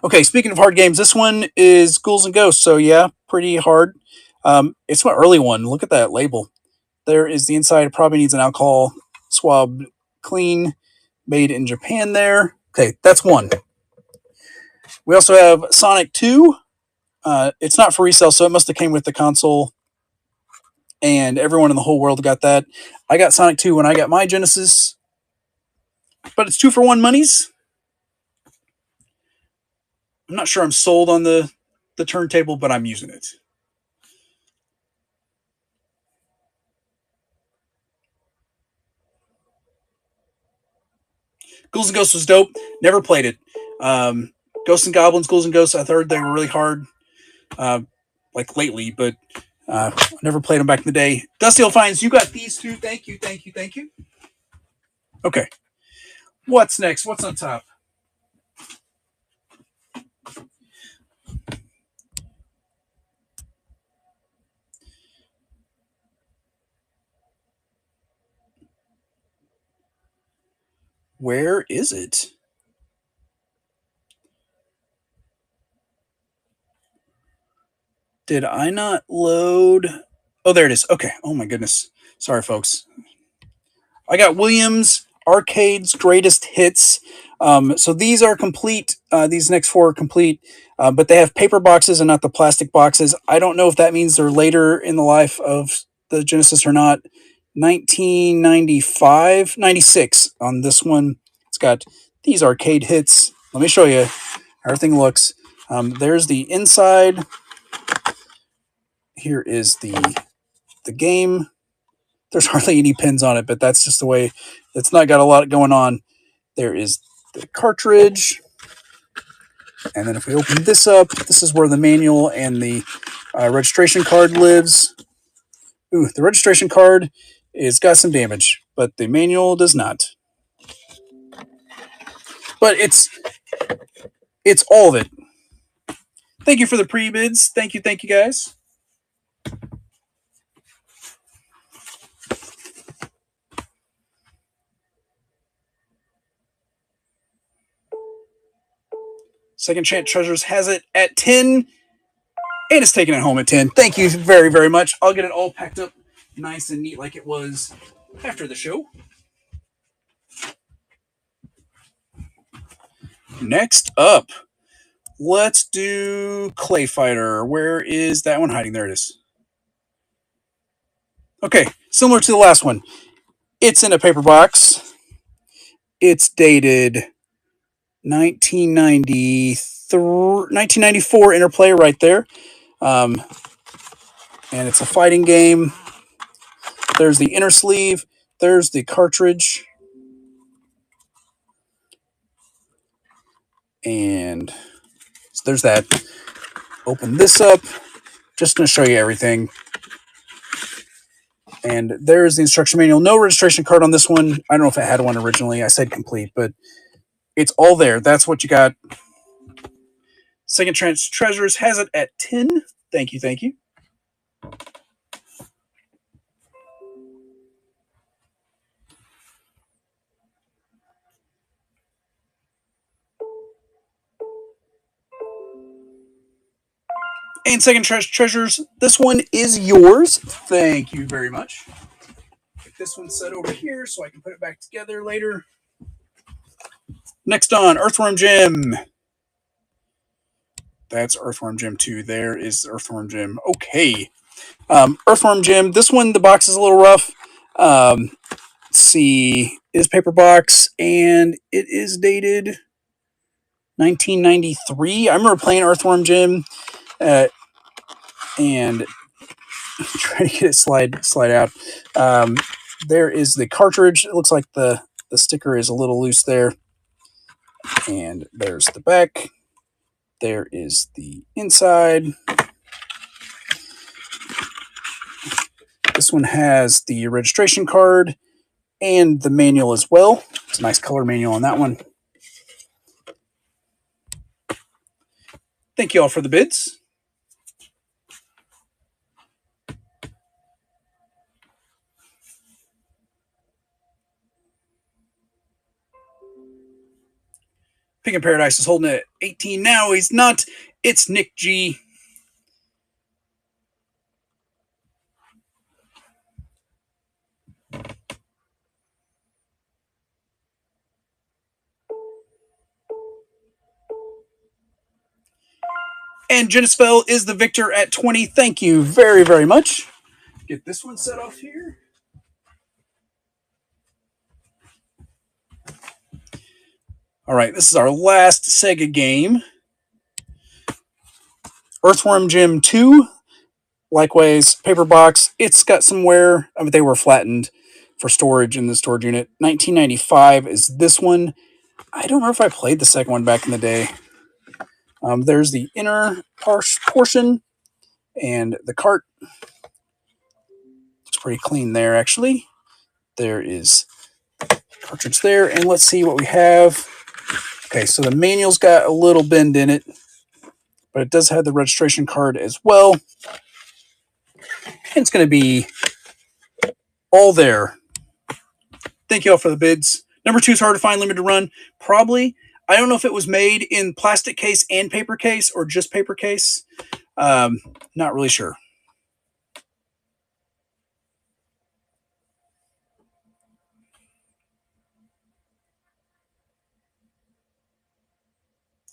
Okay, speaking of hard games, this one is Ghouls and Ghosts, so yeah, pretty hard. It's my early one. Look at that label. There is the inside. It probably needs an alcohol swab clean. Made in Japan there. Okay, that's one. We also have Sonic 2. It's not for resale, so it must have came with the console. And everyone in the whole world got that. I got Sonic 2 when I got my Genesis. But it's 2-for-1 monies. I'm not sure I'm sold on the turntable, but I'm using it. Ghouls and Ghosts was dope. Never played it. Ghosts and Goblins, Ghouls and Ghosts, I heard they were really hard, like lately, but never played them back in the day. Dusty Old Finds, you got these two. Thank you. Okay. What's next? What's on top? Where is it? Did I not load? Oh, there it is. Okay. Oh my goodness. Sorry, folks. I got Williams Arcade's Greatest Hits. So these are complete. These next 4 are complete, but they have paper boxes and not the plastic boxes. I don't know if that means they're later in the life of the Genesis or not. 1995, 96 on this one. It's got these arcade hits. Let me show you how everything looks. There's the inside. Here is the game. There's hardly any pins on it, but that's just the way. It's not got a lot going on. There is the cartridge. And then if we open this up, this is where the manual and the registration card lives. Ooh, the registration card is got some damage, but the manual does not. But it's all of it. Thank you for the pre-bids. Thank you guys. Second Chance Treasures has it at 10, and it's taking it home at 10. Thank you very, very much. I'll get it all packed up nice and neat like it was after the show. Next up, let's do Clay Fighter. Where is that one hiding? There it is. Okay, similar to the last one. It's in a paper box. It's dated 1994 Interplay right there. And it's a fighting game. There's the inner sleeve. There's the cartridge. And so there's that. Open this up. Just going to show you everything. And there's the instruction manual. No registration card on this one. I don't know if it had one originally. I said complete, but it's all there. That's what you got. Second Chance Treasures has it at 10. Thank you. And Second Treasures, this one is yours. Thank you very much. Get this one set over here so I can put it back together later. Next on, Earthworm Jim. That's Earthworm Jim 2. There is Earthworm Jim. Okay. Earthworm Jim. This one, the box is a little rough. Let's see. It is paper box, and it is dated 1993. I remember playing Earthworm Jim, and trying to get it slide out. There is the cartridge. It looks like the sticker is a little loose there. And there's the back. There is the inside. This one has the registration card and the manual as well. It's a nice color manual on that one. Thank you all for the bids. Pink in Paradise is holding it at 18 now. He's not. It's Nick G. And Genisfell is the victor at 20. Thank you very, very much. Get this one set off here. All right, this is our last Sega game. Earthworm Jim 2. Likewise, paper box. It's got some wear. I mean, they were flattened for storage in the storage unit. 1995 is this one. I don't know if I played the second one back in the day. There's the inner portion and the cart. It's pretty clean there, actually. There is cartridge there, and let's see what we have. Okay, so the manual's got a little bend in it, but it does have the registration card as well. And it's going to be all there. Thank you all for the bids. Number 2 is hard to find, limited run. Probably. I don't know if it was made in plastic case and paper case or just paper case. Not really sure.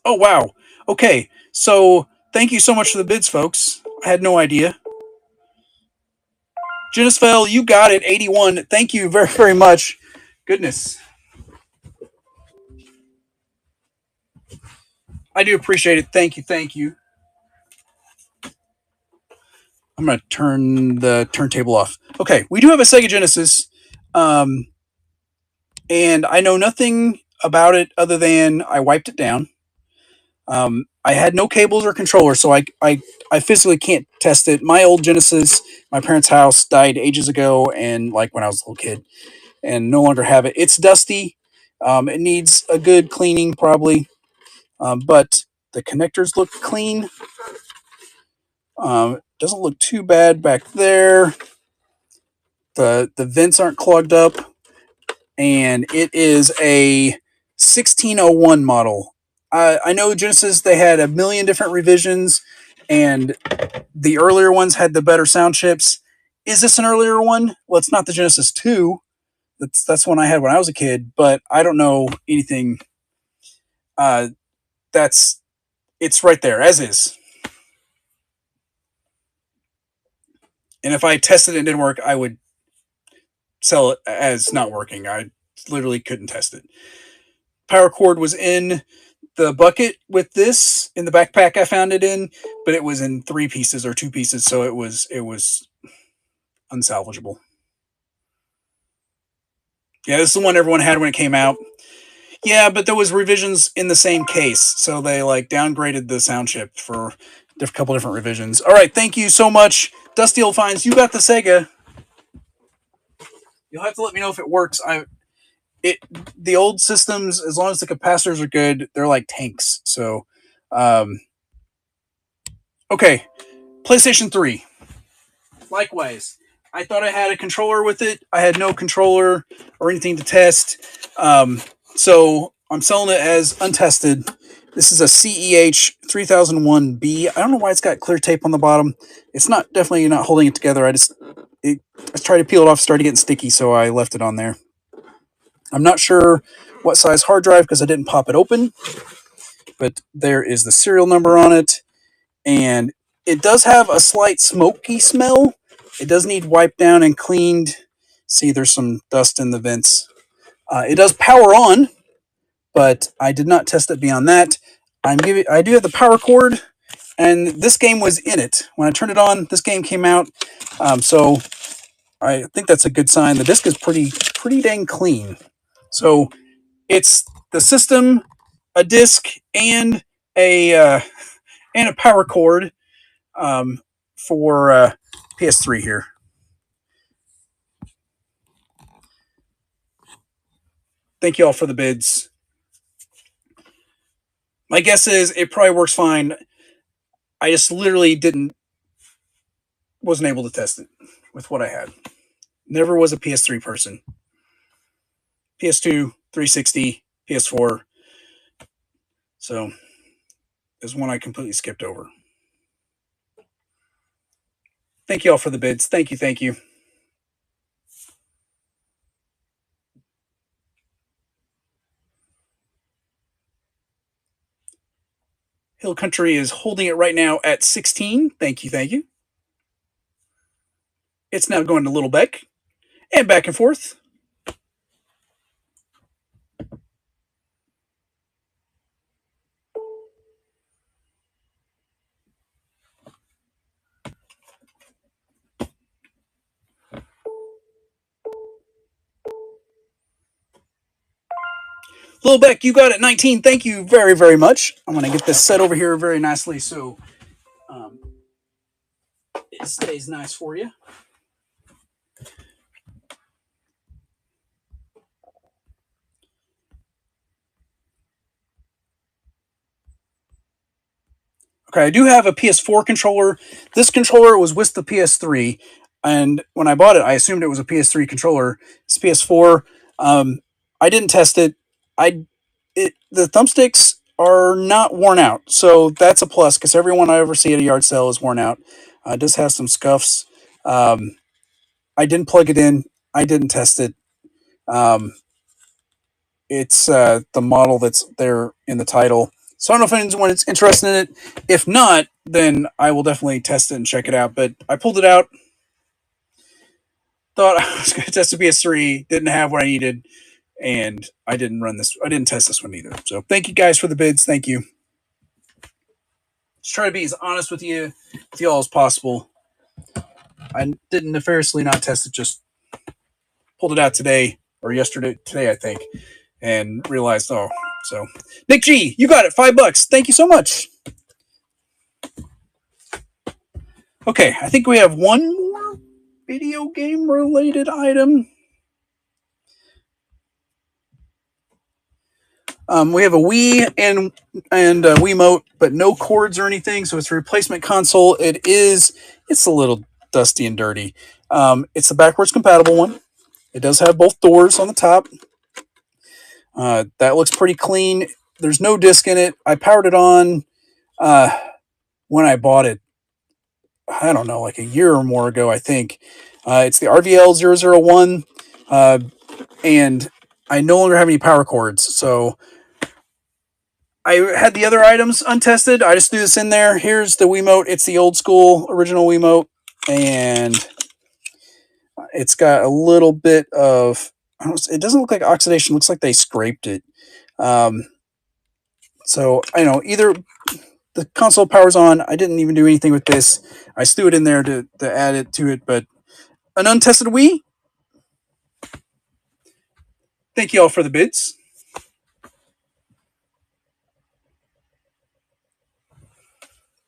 Oh, wow. Okay, so thank you so much for the bids, folks. I had no idea. Genisfell, you got it, 81. Thank you very, very much. Goodness. I do appreciate it. Thank you, thank you. I'm going to turn the turntable off. Okay, we do have a Sega Genesis, and I know nothing about it other than I wiped it down. I had no cables or controllers, so I physically can't test it. My old Genesis, my parents' house, died ages ago, and like when I was a little kid, and no longer have it. It's dusty. It needs a good cleaning, probably, but the connectors look clean. Doesn't look too bad back there. The vents aren't clogged up, and it is a 1601 model. I know Genesis, they had a million different revisions, and the earlier ones had the better sound chips. Is this an earlier one? Well, it's not the Genesis 2. That's one I had when I was a kid, but I don't know anything. It's right there as is. And if I tested it and didn't work, I would sell it as not working. I literally couldn't test it. Power cord was in the bucket with this in the backpack I found it in, but it was in 3 pieces or 2 pieces, so it was unsalvageable. Yeah, this is the one everyone had when it came out. Yeah, but there was revisions in the same case, so they like downgraded the sound chip for a couple different revisions. All right, thank you so much, Dusty Old Finds. You got the Sega. You'll have to let me know if it works. The old systems, as long as the capacitors are good, they're like tanks. So, okay, PlayStation 3. Likewise, I thought I had a controller with it. I had no controller or anything to test. So I'm selling it as untested. This is a CEH 3001B. I don't know why it's got clear tape on the bottom. It's definitely not holding it together. I tried to peel it off, started getting sticky, so I left it on there. I'm not sure what size hard drive because I didn't pop it open, but there is the serial number on it, and It does have a slight smoky smell. It does need wiped down and cleaned. See, there's some dust in the vents. It does power on, but I did not test it beyond that. I do have the power cord, and this game was in it when I turned it on. This game came out, so I think that's a good sign. The disc is pretty dang clean. So it's the system, a disc, and a power cord for PS3 here. Thank you all for the bids. My guess is it probably works fine. I just literally wasn't able to test it with what I had. Never was a PS3 person. PS2, 360, PS4. So there's one I completely skipped over. Thank you all for the bids. Thank you, thank you. Hill Country is holding it right now at 16. Thank you, thank you. It's now going to Little Beck and back and forth. Little Beck, you got it 19. Thank you very, very much. I'm going to get this set over here very nicely so it stays nice for you. Okay, I do have a PS4 controller. This controller was with the PS3, and when I bought it, I assumed it was a PS3 controller. It's PS4. I didn't test it. The thumbsticks are not worn out, so that's a plus because everyone I ever see at a yard sale is worn out. It does have some scuffs. I didn't plug it in. I didn't test it. It's the model that's there in the title. So I don't know if anyone is interested in it. If not, then I will definitely test it and check it out. But I pulled it out. Thought I was going to test the PS3. Didn't have what I needed. And I didn't test this one either. So thank you guys for the bids. Thank you. Just try to be as honest with you all as possible. I didn't nefariously not test it. Just pulled it out today or today, I think, and realized, so Nick G, you got it. $5. Thank you so much. Okay, I think we have one more video game related item. We have a Wii and a Wiimote, but no cords or anything. So it's a replacement console. It's a little dusty and dirty. It's the backwards compatible one. It does have both doors on the top. That looks pretty clean. There's no disc in it. I powered it on when I bought it. I don't know, like a year or more ago, I think. It's the RVL001, and I no longer have any power cords. So I had the other items untested. I just threw this in there. Here's the Wiimote. It's the old school original Wiimote, and it's got a little bit of, it doesn't look like oxidation. It looks like they scraped it. So I know either the console powers on. I didn't even do anything with this. I threw it in there to add it to it, but an untested Wii. Thank you all for the bids.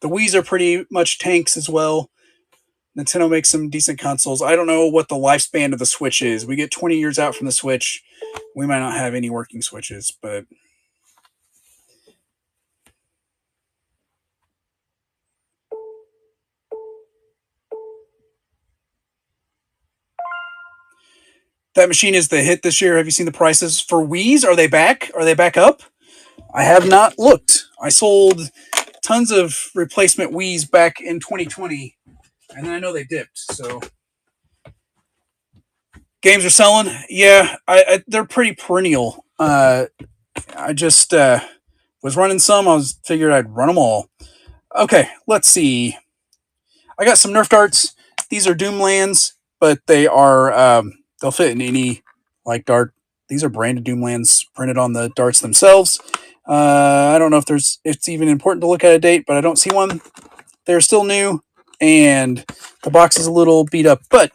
The Wiis are pretty much tanks as well. Nintendo makes some decent consoles. I don't know what the lifespan of the Switch is. We get 20 years out from the Switch. We might not have any working Switches, but that machine is the hit this year. Have you seen the prices for Wiis? Are they back? Are they back up? I have not looked. I sold tons of replacement Wiis back in 2020, and then I know they dipped. So games are selling. Yeah, they're pretty perennial. I just was running some. Figured I'd run them all. Okay, let's see. I got some Nerf darts. These are Doomlands, but they are they'll fit in any like dart. These are branded Doomlands printed on the darts themselves. I don't know if it's even important to look at a date, but I don't see one. They're still new, and the box is a little beat up, but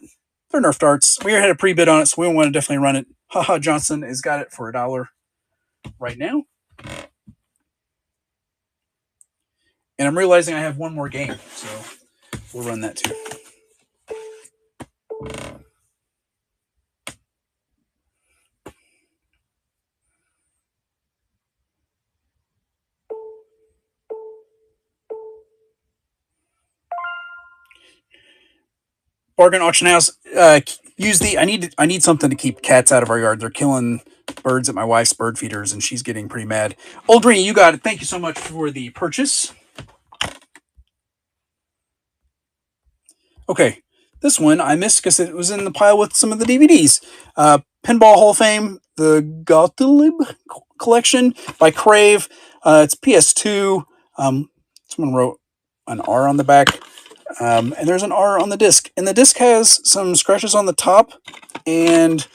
they're Nerf darts. We had a pre-bid on it, so we want to definitely run it. Haha, Johnson has got it for $1 right now. And I'm realizing I have one more game, so we'll run that too. Bargain auction house. Use the. I need something to keep cats out of our yard. They're killing birds at my wife's bird feeders, and she's getting pretty mad. Old Green, you got it. Thank you so much for the purchase. Okay, this one I missed because it was in the pile with some of the DVDs. Pinball Hall of Fame, the Gottlieb collection by Crave. It's PS2. Someone wrote an R on the back. And there's an R on the disc. And the disc has some scratches on the top. And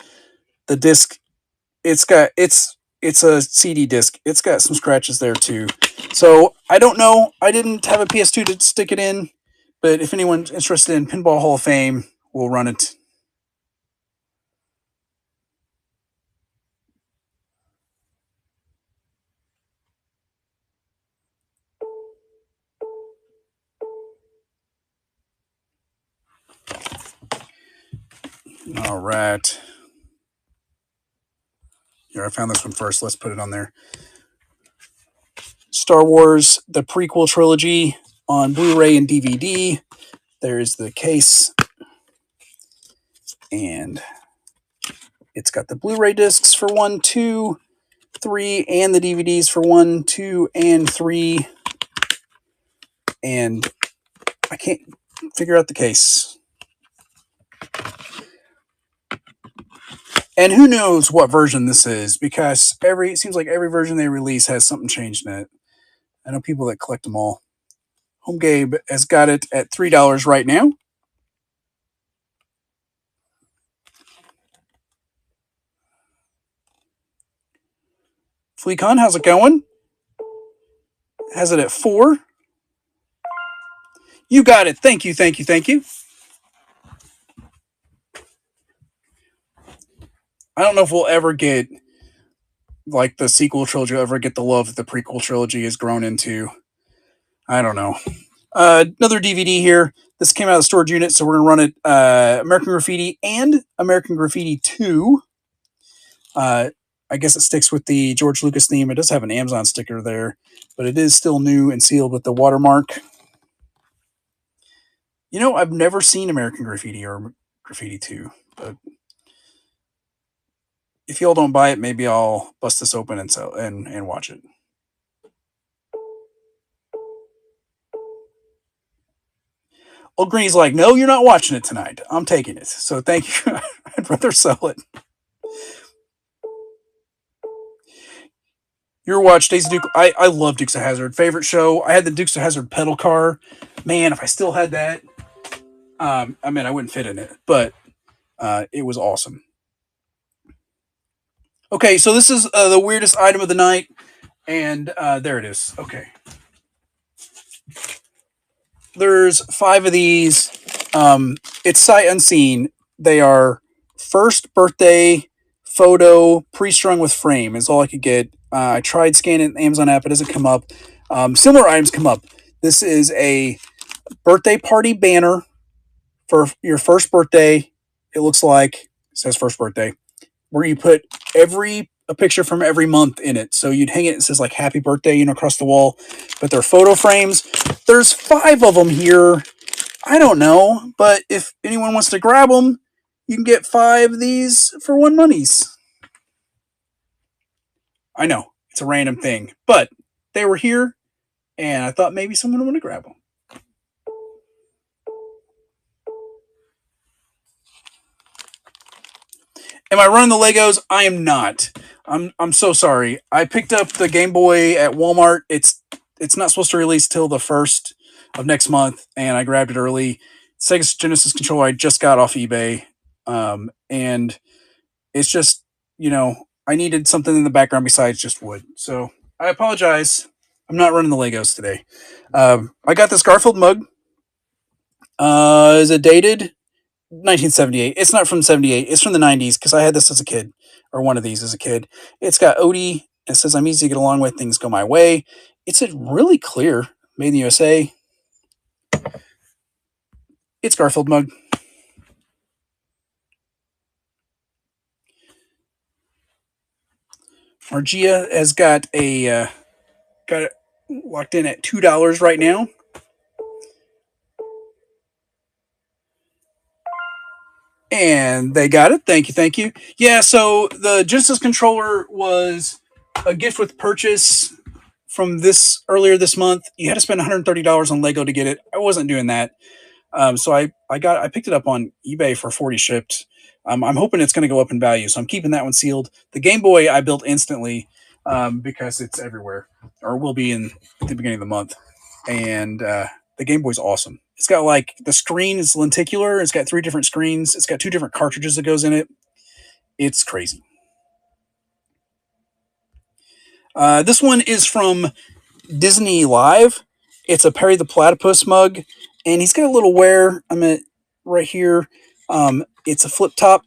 the disc, it's a CD disc. It's got some scratches there too. So I don't know. I didn't have a PS2 to stick it in. But if anyone's interested in Pinball Hall of Fame, we'll run it. All right. Here, I found this one first. Let's put it on there. Star Wars, the prequel trilogy on Blu-ray and DVD. There's the case. And it's got the Blu-ray discs for 1, 2, 3, and the DVDs for 1, 2, and 3. And I can't figure out the case. And who knows what version this is, because it seems like every version they release has something changed in it. I know people that collect them all. Home Gabe has got it at $3 right now. Fleecon, how's it going? Has it at 4. You got it. Thank you, thank you, thank you. I don't know if we'll ever get like the sequel trilogy, ever get the love that the prequel trilogy has grown into. I don't know. Another DVD here. This came out of the storage unit, so we're going to run it American Graffiti and American Graffiti 2. I guess it sticks with the George Lucas theme. It does have an Amazon sticker there, but it is still new and sealed with the watermark. You know, I've never seen American Graffiti or Graffiti 2, but if y'all don't buy it, maybe I'll bust this open and sell and watch it. Old Green's like, no, you're not watching it tonight. I'm taking it. So thank you. I'd rather sell it. You ever watched Days of Duke? I love Dukes of Hazzard. Favorite show. I had the Dukes of Hazzard pedal car. Man, if I still had that, I mean, I wouldn't fit in it, but it was awesome. Okay, so this is the weirdest item of the night, and there it is. Okay. There's 5 of these. It's sight unseen. They are first birthday photo pre-strung with frame is all I could get. I tried scanning the Amazon app. It doesn't come up. Similar items come up. This is a birthday party banner for your first birthday. It looks like it says first birthday, where you put a picture from every month in it. So you'd hang it. It says like happy birthday, across the wall, but they're photo frames. There's 5 of them here. I don't know, but if anyone wants to grab them, you can get 5 of these for 1 monies. I know it's a random thing, but they were here, and I thought maybe someone would want to grab them. Am I running the Legos? I am not. I'm so sorry. I picked up the Game Boy at Walmart. It's not supposed to release till the 1st of next month, and I grabbed it early. Sega Genesis controller I just got off eBay, and it's just I needed something in the background besides just wood. So I apologize. I'm not running the Legos today. I got this Garfield mug. Is it dated? 1978. It's not from 78. It's from the 90s because I had this as a kid, or one of these as a kid. It's got Odie. It says, I'm easy to get along with. Things go my way. It's a really clear, made in the USA. It's Garfield mug. Margia has got it locked in at $2 right now. And they got it. Thank you, thank you. Yeah, so the Genesis controller was a gift with purchase from this earlier this month. You had to spend $130 on Lego to get it. I wasn't doing that. So I picked it up on eBay for 40 shipped. I'm hoping it's going to go up in value, so I'm keeping that one sealed. The Game Boy I built instantly because it's everywhere, or will be at the beginning of the month. And the Game Boy's awesome. It's got like the screen is lenticular. It's got 3 different screens. It's got 2 different cartridges that goes in it. It's crazy. This one is from Disney Live. It's a Perry the Platypus mug, and he's got a little wear. I'm at right here. It's a flip top.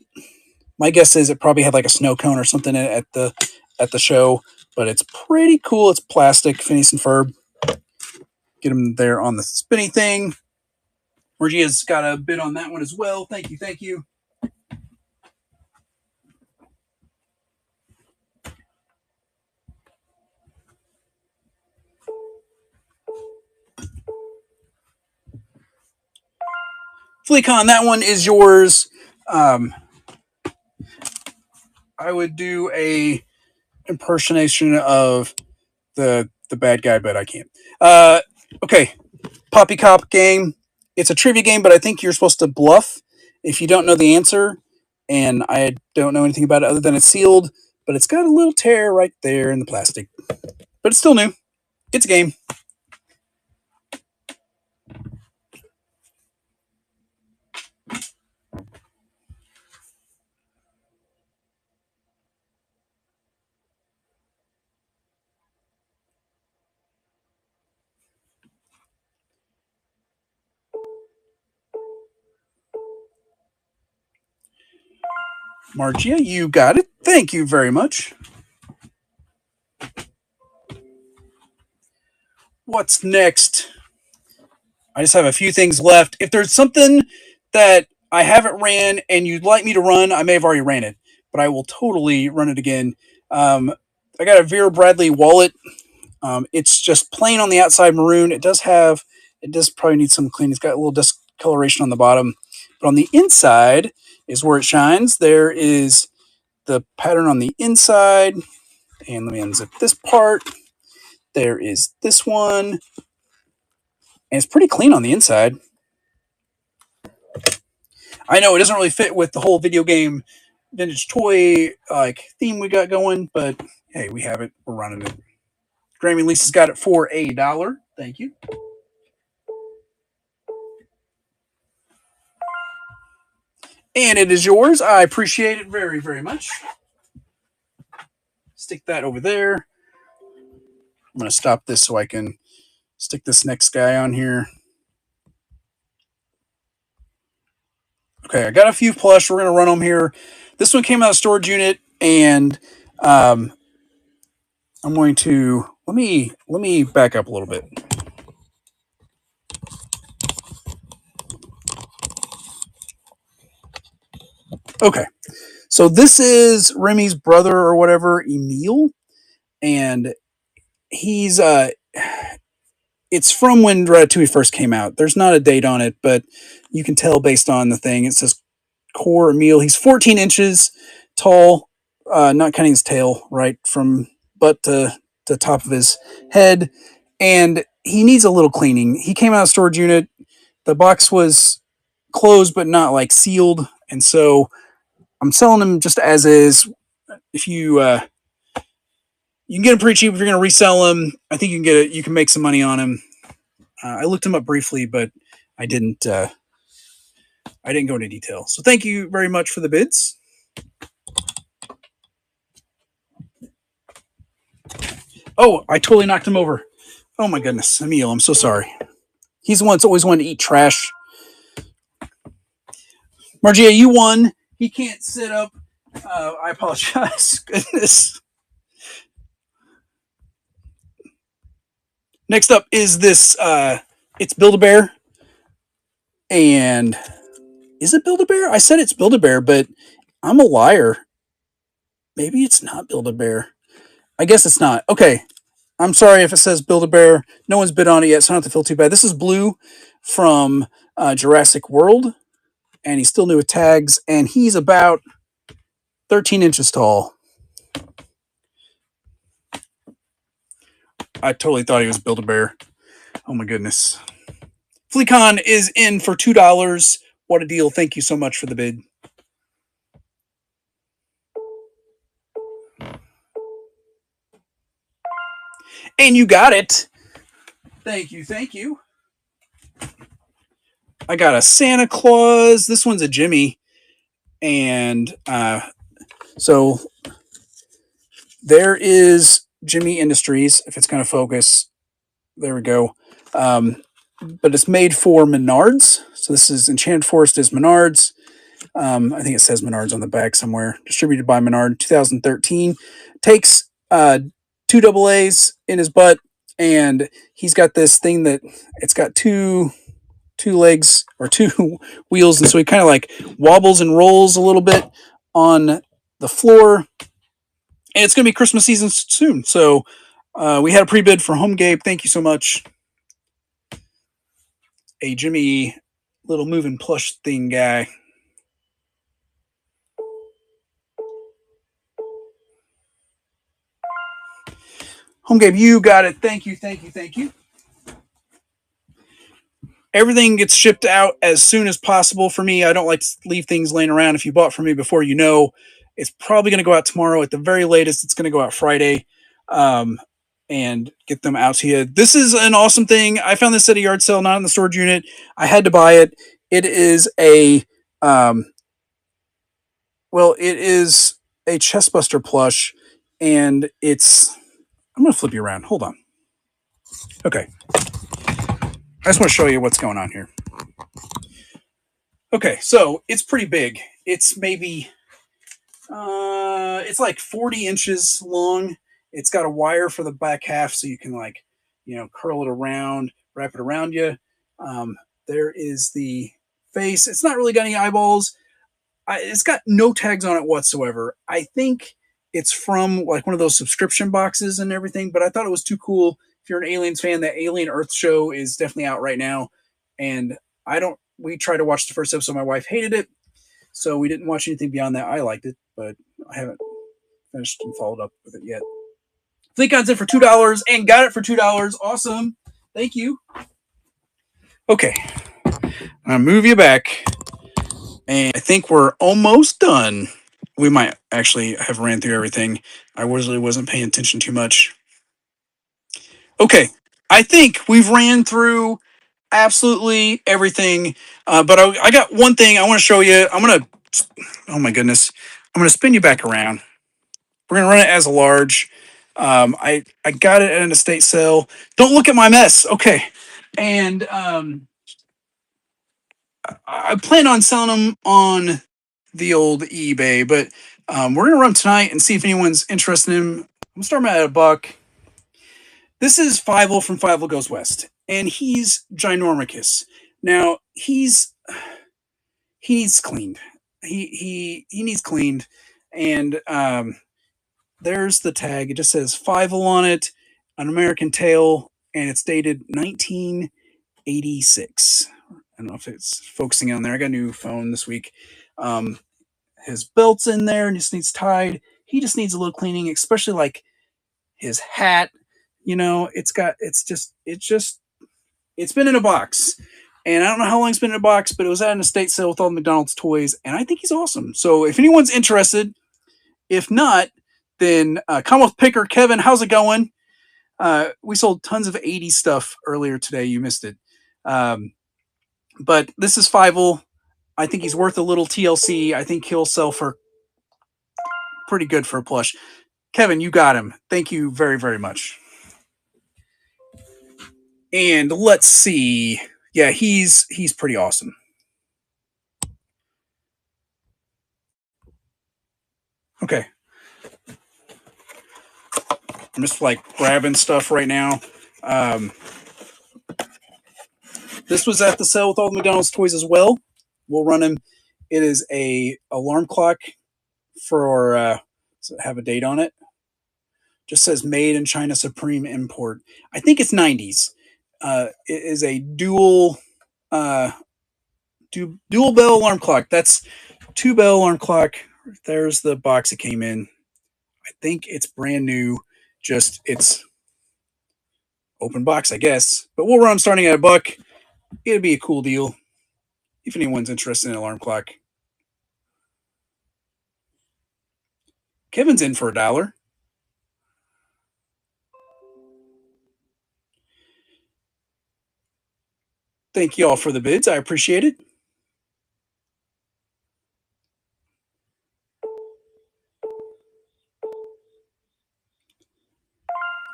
My guess is it probably had like a snow cone or something at the show, but it's pretty cool. It's plastic, Phineas and Ferb. Get him there on the spinny thing. Margia's got a bid on that one as well. Thank you, thank you. Fleecon, that one is yours. I would do a impersonation of the bad guy, but I can't. Okay, Poppycop game. It's a trivia game, but I think you're supposed to bluff if you don't know the answer. And I don't know anything about it other than it's sealed, but it's got a little tear right there in the plastic. But it's still new. It's a game. Margia, you got it. Thank you very much. What's next? I just have a few things left. If there's something that I haven't ran and you'd like me to run, I may have already ran it, but I will totally run it again. I got a Vera Bradley wallet. It's just plain on the outside maroon. It does probably need some clean. It's got a little discoloration on the bottom, but on the inside is where it shines. There is the pattern on the inside. And let me unzip this part. There is this one. And it's pretty clean on the inside. I know it doesn't really fit with the whole video game vintage toy like theme we got going, but hey, we have it. We're running it. Grammy Lisa's got it for $1. Thank you. And it is yours. I appreciate it very, very much. Stick that over there. I'm going to stop this so I can stick this next guy on here. Okay, I got a few plush. We're going to run them here. This one came out of storage unit, and I'm going to let me back up a little bit. Okay, so this is Remy's brother or whatever, Emil, and he's it's from when Ratatouille first came out. There's not a date on it, but you can tell based on the thing. It says Core Emil. He's 14 inches tall, not counting his tail, right from butt to top of his head, and he needs a little cleaning. He came out of storage unit. The box was closed but not like sealed, and so I'm selling him just as is. If you you can get him pretty cheap if you're going to resell him. I think you can get it. You can make some money on him. I looked him up briefly, but I didn't. I didn't go into detail. So thank you very much for the bids. Oh, I totally knocked him over. Oh my goodness, Emil, I'm so sorry. He's the one that's always wanted to eat trash. Margia, you won. He can't sit up. I apologize. Goodness. Next up is this. It's Build-A-Bear. And is it Build-A-Bear? I said it's Build-A-Bear, but I'm a liar. Maybe it's not Build-A-Bear. I guess it's not. Okay. I'm sorry if it says Build-A-Bear. No one's bid on it yet, so I don't have to feel too bad. This is Blue from Jurassic World, and he's still new with tags, and he's about 13 inches tall. I totally thought he was Build-A-Bear. Oh my goodness. Fleecon is in for $2. What a deal. Thank you so much for the bid. And you got it. Thank you. Thank you. I got a Santa Claus. This one's a Jimmy. And so there is Jimmy Industries, if it's going to focus. There we go. But it's made for Menards. So this is Enchanted Forest is Menards. I think it says Menards on the back somewhere. Distributed by Menard, 2013. Takes 2 AA's in his butt, and he's got this thing that it's got two legs or two wheels, and so he kind of like wobbles and rolls a little bit on the floor. And it's going to be Christmas season soon, so we had a pre-bid for Home Gabe. Thank you so much. A Jimmy little moving plush thing guy. Home Gabe, you got it. Thank you, thank you, thank you. Everything gets shipped out as soon as possible for me. I don't like to leave things laying around. If you bought from me before, you know it's probably going to go out tomorrow. At the very latest, it's going to go out Friday, and get them out to you. This is an awesome thing. I found this at a yard sale, not in the storage unit. I had to buy it. It is a it is a Chestbuster plush, and it's. I'm going to flip you around. Hold on. Okay. I just want to show you what's going on here. Okay, so it's pretty big. It's maybe, it's like 40 inches long. It's got a wire for the back half, so you can like, curl it around, wrap it around you. There is the face. It's not really got any eyeballs. It's got no tags on it whatsoever. I think it's from like one of those subscription boxes and everything, but I thought it was too cool. If you're an Aliens fan, the Alien Earth show is definitely out right now. And we tried to watch the first episode. My wife hated it, so we didn't watch anything beyond that. I liked it, but I haven't finished and followed up with it yet. Fleecon's in for $2 and got it for $2. Awesome. Thank you. Okay. I'm going to move you back. And I think we're almost done. We might actually have ran through everything. I really wasn't paying attention too much. Okay. I think we've ran through absolutely everything. But I got one thing I want to show you. Oh my goodness. I'm going to spin you back around. We're going to run it as a large. I got it at an estate sale. Don't look at my mess. Okay. And I plan on selling them on the old eBay, but we're going to run tonight and see if anyone's interested in them. I'm going to start them at $1. This is Fievel from Fievel Goes West, and he's ginormicus. Now, he needs cleaned. He needs cleaned, and there's the tag. It just says Fievel on it, an American Tail, and it's dated 1986. I don't know if it's focusing on there. I got a new phone this week. His belt's in there and just needs tied. He just needs a little cleaning, especially like his hat. It's been in a box. And I don't know how long it's been in a box, but it was at an estate sale with all the McDonald's toys, and I think he's awesome. So if anyone's interested, if not, then Commonwealth Picker Kevin, how's it going? We sold tons of 80s stuff earlier today. You missed it. But this is Fievel. I think he's worth a little TLC. I think he'll sell for pretty good for a plush. Kevin, you got him. Thank you very, very much. And let's see. Yeah, he's pretty awesome. Okay. I'm just like grabbing stuff right now. This was at the sale with all the McDonald's toys as well. We'll run him. It is a alarm clock for does it have a date on it? Just says made in China Supreme import. I think it's 90s. It is a uh, dual bell alarm clock. That's 2 bell alarm clock. There's the box it came in. I think it's brand new. Just it's open box, I guess. But we'll run them starting at $1. It'd be a cool deal if anyone's interested in an alarm clock. Kevin's in for $1. Thank you all for the bids. I appreciate it.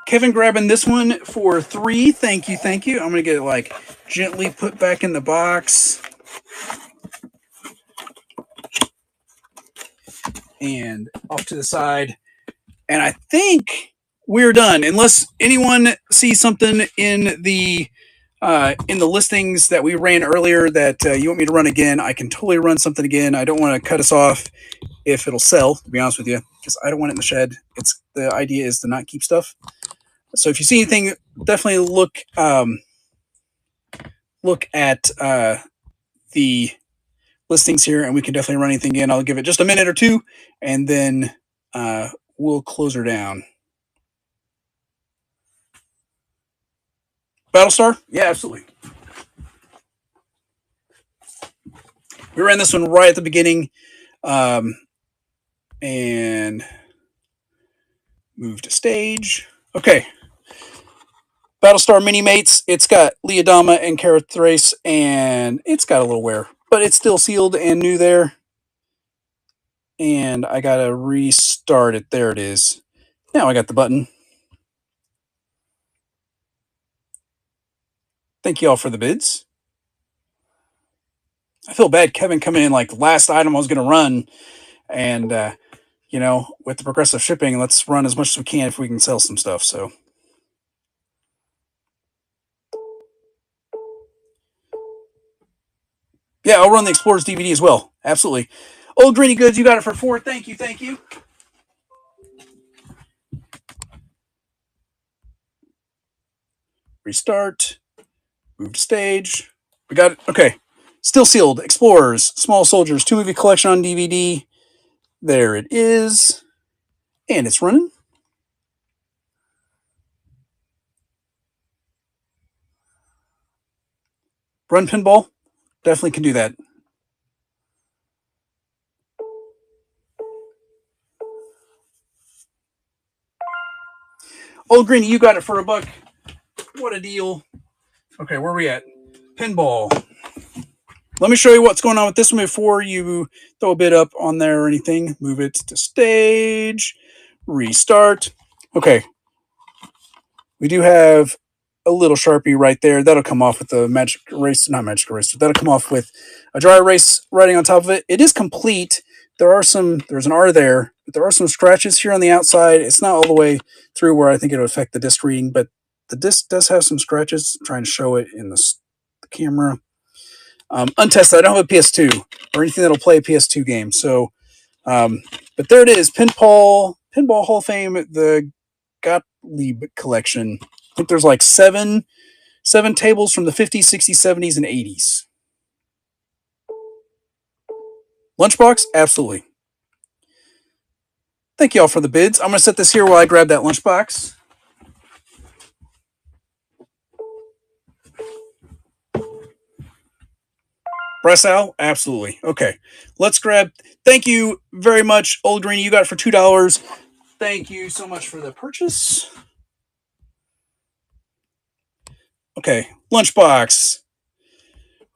Kevin grabbing this one for $3. Thank you, thank you. I'm gonna get it like gently put back in the box. And off to the side. And I think we're done. Unless anyone sees something in the listings that we ran earlier that you want me to run again, I can totally run something again. I don't want to cut us off if it'll sell, to be honest with you, because I don't want it in the shed. It's the idea is to not keep stuff. So if you see anything, definitely look at the listings here, and we can definitely run anything in. I'll give it just a minute or two, and then we'll close her down. Battlestar? Yeah, absolutely. We ran this one right at the beginning, and move to stage. Okay. Battlestar Mini Mates. It's got Leodama and Carathrace, and it's got a little wear, but it's still sealed and new there. And I gotta restart it. There it is. Now I got the button. Thank you all for the bids. I feel bad Kevin coming in like last item I was gonna run, and with the progressive shipping, let's run as much as we can if we can sell some stuff. So yeah, I'll run the Explorers DVD as well. Absolutely. Old Greeny Goods, you got it for $4. Thank you, thank you. Restart. Move to stage. We got it. Okay. Still sealed. Explorers, Small Soldiers, 2-movie collection on DVD. There it is. And it's running. Run pinball. Definitely can do that. Old Greeny, you got it for $1. What a deal. Okay, where are we at? Pinball. Let me show you what's going on with this one before you throw a bid up on there or anything. Move it to stage. Restart. Okay. We do have a little Sharpie right there. That'll come off with the magic erase, not magic eraser. That'll come off with a dry erase writing on top of it. It is complete. There's an R there, but there are some scratches here on the outside. It's not all the way through where I think it'll affect the disc reading, but the disc does have some scratches. I'm trying to show it in the camera. Untested. I don't have a PS2 or anything that'll play a PS2 game. So, but there it is. Pinball Hall of Fame, the Gottlieb collection. I think there's like seven tables from the 50s, 60s, 70s, and 80s. Lunchbox? Absolutely. Thank you all for the bids. I'm going to set this here while I grab that lunchbox. Bresau? Absolutely. Okay. Let's grab. Thank you very much, Old Greeny. You got it for $2. Thank you so much for the purchase. Okay, lunchbox.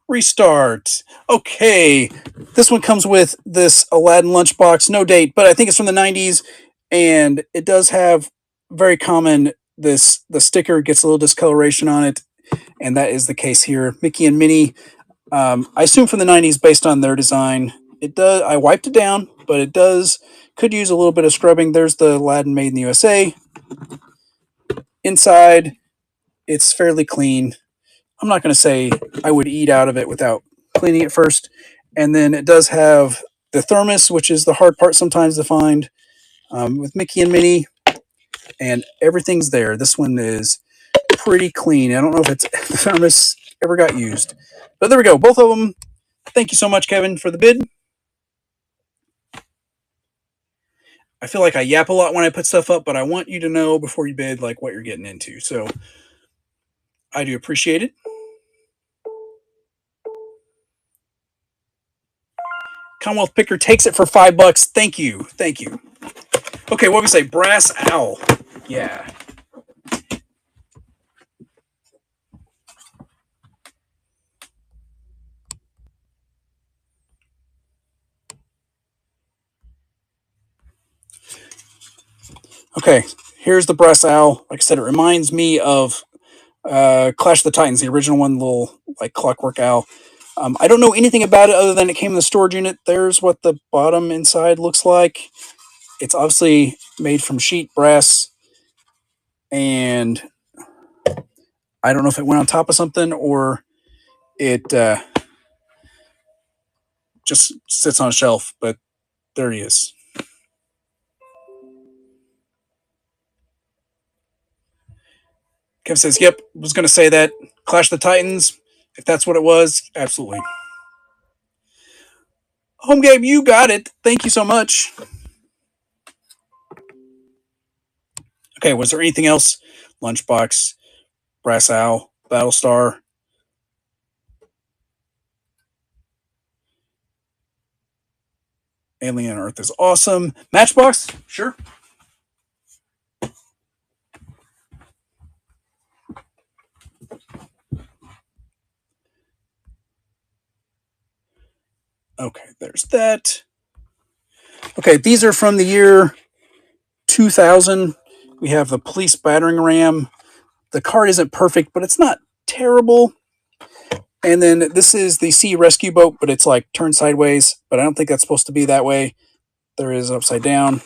Restart. Okay, this one comes with this Aladdin lunchbox, no date, but I think it's from the 90s, and it does have very common this the sticker gets a little discoloration on it, and that is the case here. Mickey and Minnie, I assume from the 90s based on their design. It does. I wiped it down, but it does could use a little bit of scrubbing. There's the Aladdin made in the USA. Inside, it's fairly clean. I'm not going to say I would eat out of it without cleaning it first. And then it does have the thermos, which is the hard part sometimes to find, with Mickey and Minnie, and everything's there. This one is pretty clean. I don't know if it's the thermos ever got used, but there we go. Both of them. Thank you so much, Kevin, for the bid. I feel like I yap a lot when I put stuff up, but I want you to know before you bid like what you're getting into. So I do appreciate it. Commonwealth Picker takes it for $5. Thank you. Thank you. Okay, what do we say? Brass Owl. Yeah. Okay, here's the Brass Owl. Like I said, it reminds me of Clash of the Titans, the original one, little like clockwork owl. I don't know anything about it other than it came in the storage unit. There's what the bottom inside looks like. It's obviously made from sheet brass, and I don't know if it went on top of something or it just sits on a shelf, but there he is. Kevin says, "Yep, was going to say that. Clash of the Titans, if that's what it was, absolutely." Home game, you got it. Thank you so much. Okay, was there anything else? Lunchbox, Brass Owl, Battlestar. Alien Earth is awesome. Matchbox? Sure. Okay, there's that. Okay, these are from the year 2000. We have the police battering ram. The card isn't perfect, but it's not terrible. And then this is the sea rescue boat, but it's like turned sideways, but I don't think that's supposed to be that way. There is upside down.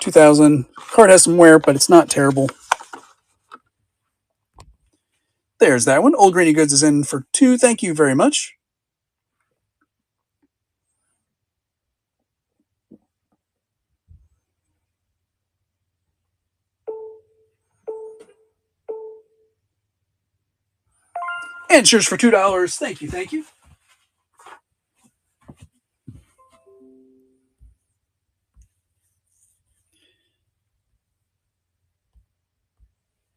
2000. Card has some wear, but it's not terrible. There's that one. Old Granny Goods is in for 2. Thank you very much. And cheers for $2. Thank you. Thank you.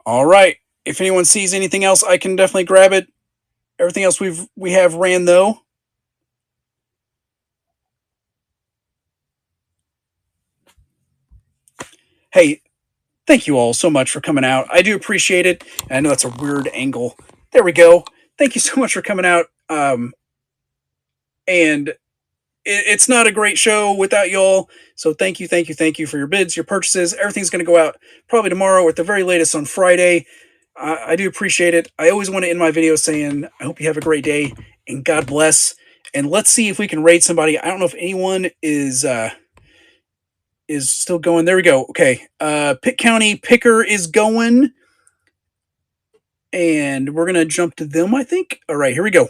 All right. If anyone sees anything else, I can definitely grab it. Everything else we have ran though. Hey, thank you all so much for coming out. I do appreciate it. I know that's a weird angle. There we go. Thank you so much for coming out. And it's not a great show without y'all. So thank you, thank you, thank you for your bids, your purchases. Everything's going to go out probably tomorrow or at the very latest on Friday. I do appreciate it. I always want to end my video saying, I hope you have a great day and God bless. And let's see if we can raid somebody. I don't know if anyone is still going. There we go. Okay. Pitt County Picker is going. And we're going to jump to them, I think. All right, here we go.